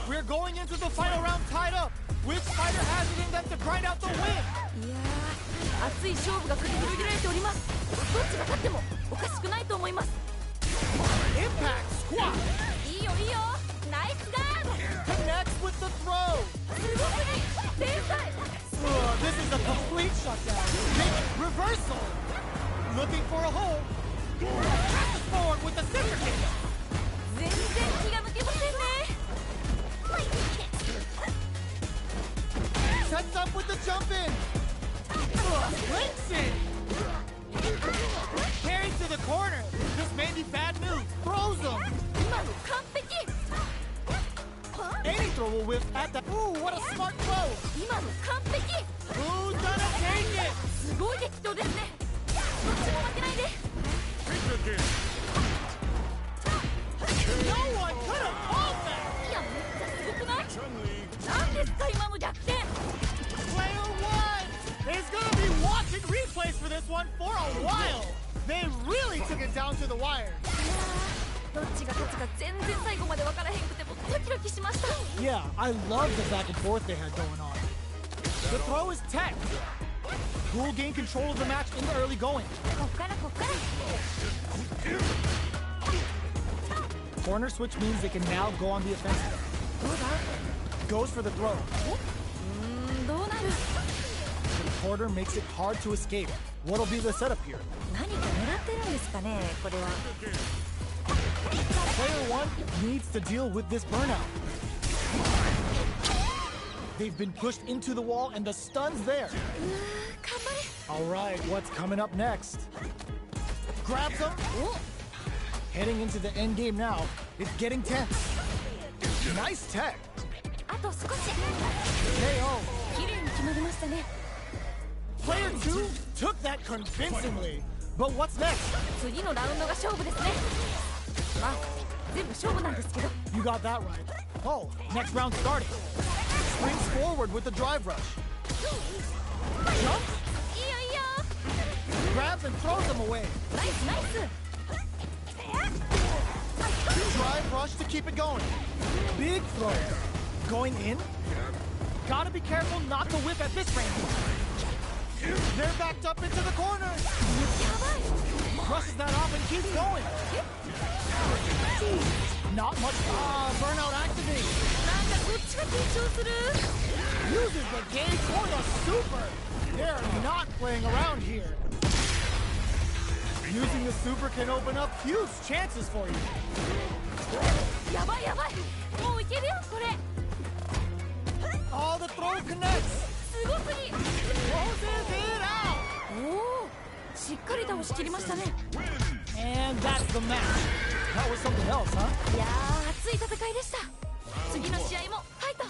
We're going into the final round tied up. Which fighter has it in them to grind out the win? いやー、熱い勝負が繰り広げられております。どっちが勝ってもおかしくないと思います。 Impact squat いいよいいよ。ナイスガード。 connects with the throw. すごくに正解。 This is a complete shutdown. Big reversal. Looking for a hole. Passes forward with the scissor kick. 全然気が抜けませんね。 Sets up with the jump in. Flicks it. Carried to the corner. This may be bad news. Throws him. 今の完璧。 Any throw will whiff at the. Ooh, what a smart throw. 今の完璧。 Who's gonna take it? すごい激闘ですね。どっちも負けないで。 No one could have fought that. いやめっちゃすごくない？なんですか今の逆転。 Player one is gonna be watching replays for this one for a while. They really took it down to the wire. いやー、どっちが勝つか全然最後まで分からへんくてもドキドキしました。 Yeah, I love the back and forth they had going on. The throw is tech. Who will gain control of the match in the early going? こっからこっから Corner switch means they can now go on the offensive. どうだ Goes for the throw. どうなる The corner makes it hard to escape. What'll be the setup here? 何か狙ってるんですかねこれは Player one needs to deal with this burnout. They've been pushed into the wall and the stun's there. 頑張れ All right, what's coming up next? Grabs him. Heading into the end game now. It's getting tense. Nice tech. あと少し KO. 綺麗に決まりましたね Player two took that convincingly. But what's next? 次のラウンドが勝負ですねまあ全部勝負なんですけど You got that right. Oh, next round starting. Springs forward with the drive rush. Jump, いいよいいよ grabs and throws them away. ナイスナイス Drive rush to keep it going. Big throw. Going in. Gotta be careful not to whip at this range. They're backed up into the corner. やばい Crushes that off and keeps going. Not much. Burnout activate. なんかこっちが緊張する Uses the game for the super. They're not playing around here. Using the super can open up huge chances for you. やばいやばいもういけるよこれ All the throw connects. すごすぎ Closes it out. おおしっかり倒しきりましたね And that's the match. That was something else, huh? いやー熱い戦いでした次の試合もファイト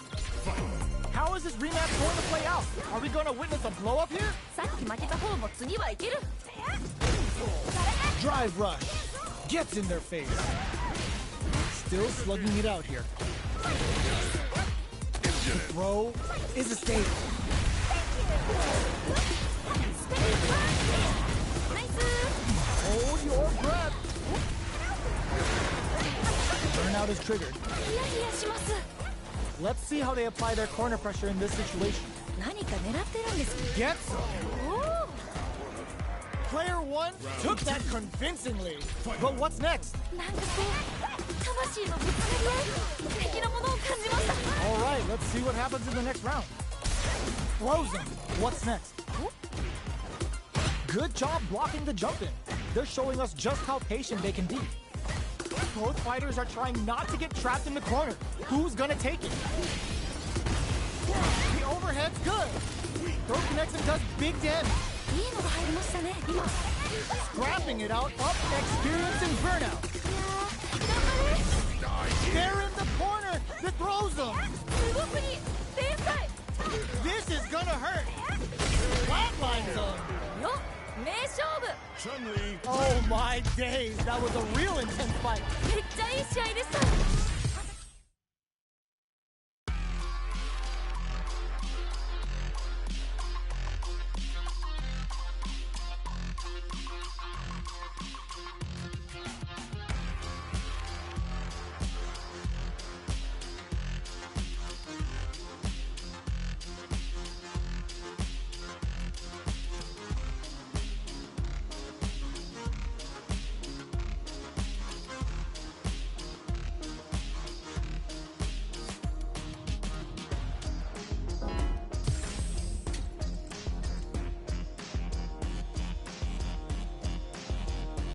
How is this rematch going to play out? Are we going to witness a blow up here? さっき負けた方も次はいける Drive rush. Gets in their face. Still slugging it out here. The throw is a staple. ナイス Hold your breath. Burnout is triggered. ヒヤヒヤします Let's see how they apply their corner pressure in this situation. 何か狙ってるんです Gets him. おお Player one took that convincingly. But what's next? なんかこう魂のぶつかり合い的なものを感じました All right, let's see what happens in the next round. Throws him. What's next? Good job blocking the jump in. They're showing us just how patient they can be. Both fighters are trying not to get trapped in the corner. Who's gonna take it? The overhead's good. Throw connects and does big damage. いいのが入りましたね今 Scrapping it out, up, experiencing burnout. いやー頑張れ They're in the corner. The throws them. すごすぎ天才 This is gonna hurt. Flatlines them. よ名勝負 Oh my days, that was a real intense fight. めっちゃいい試合でした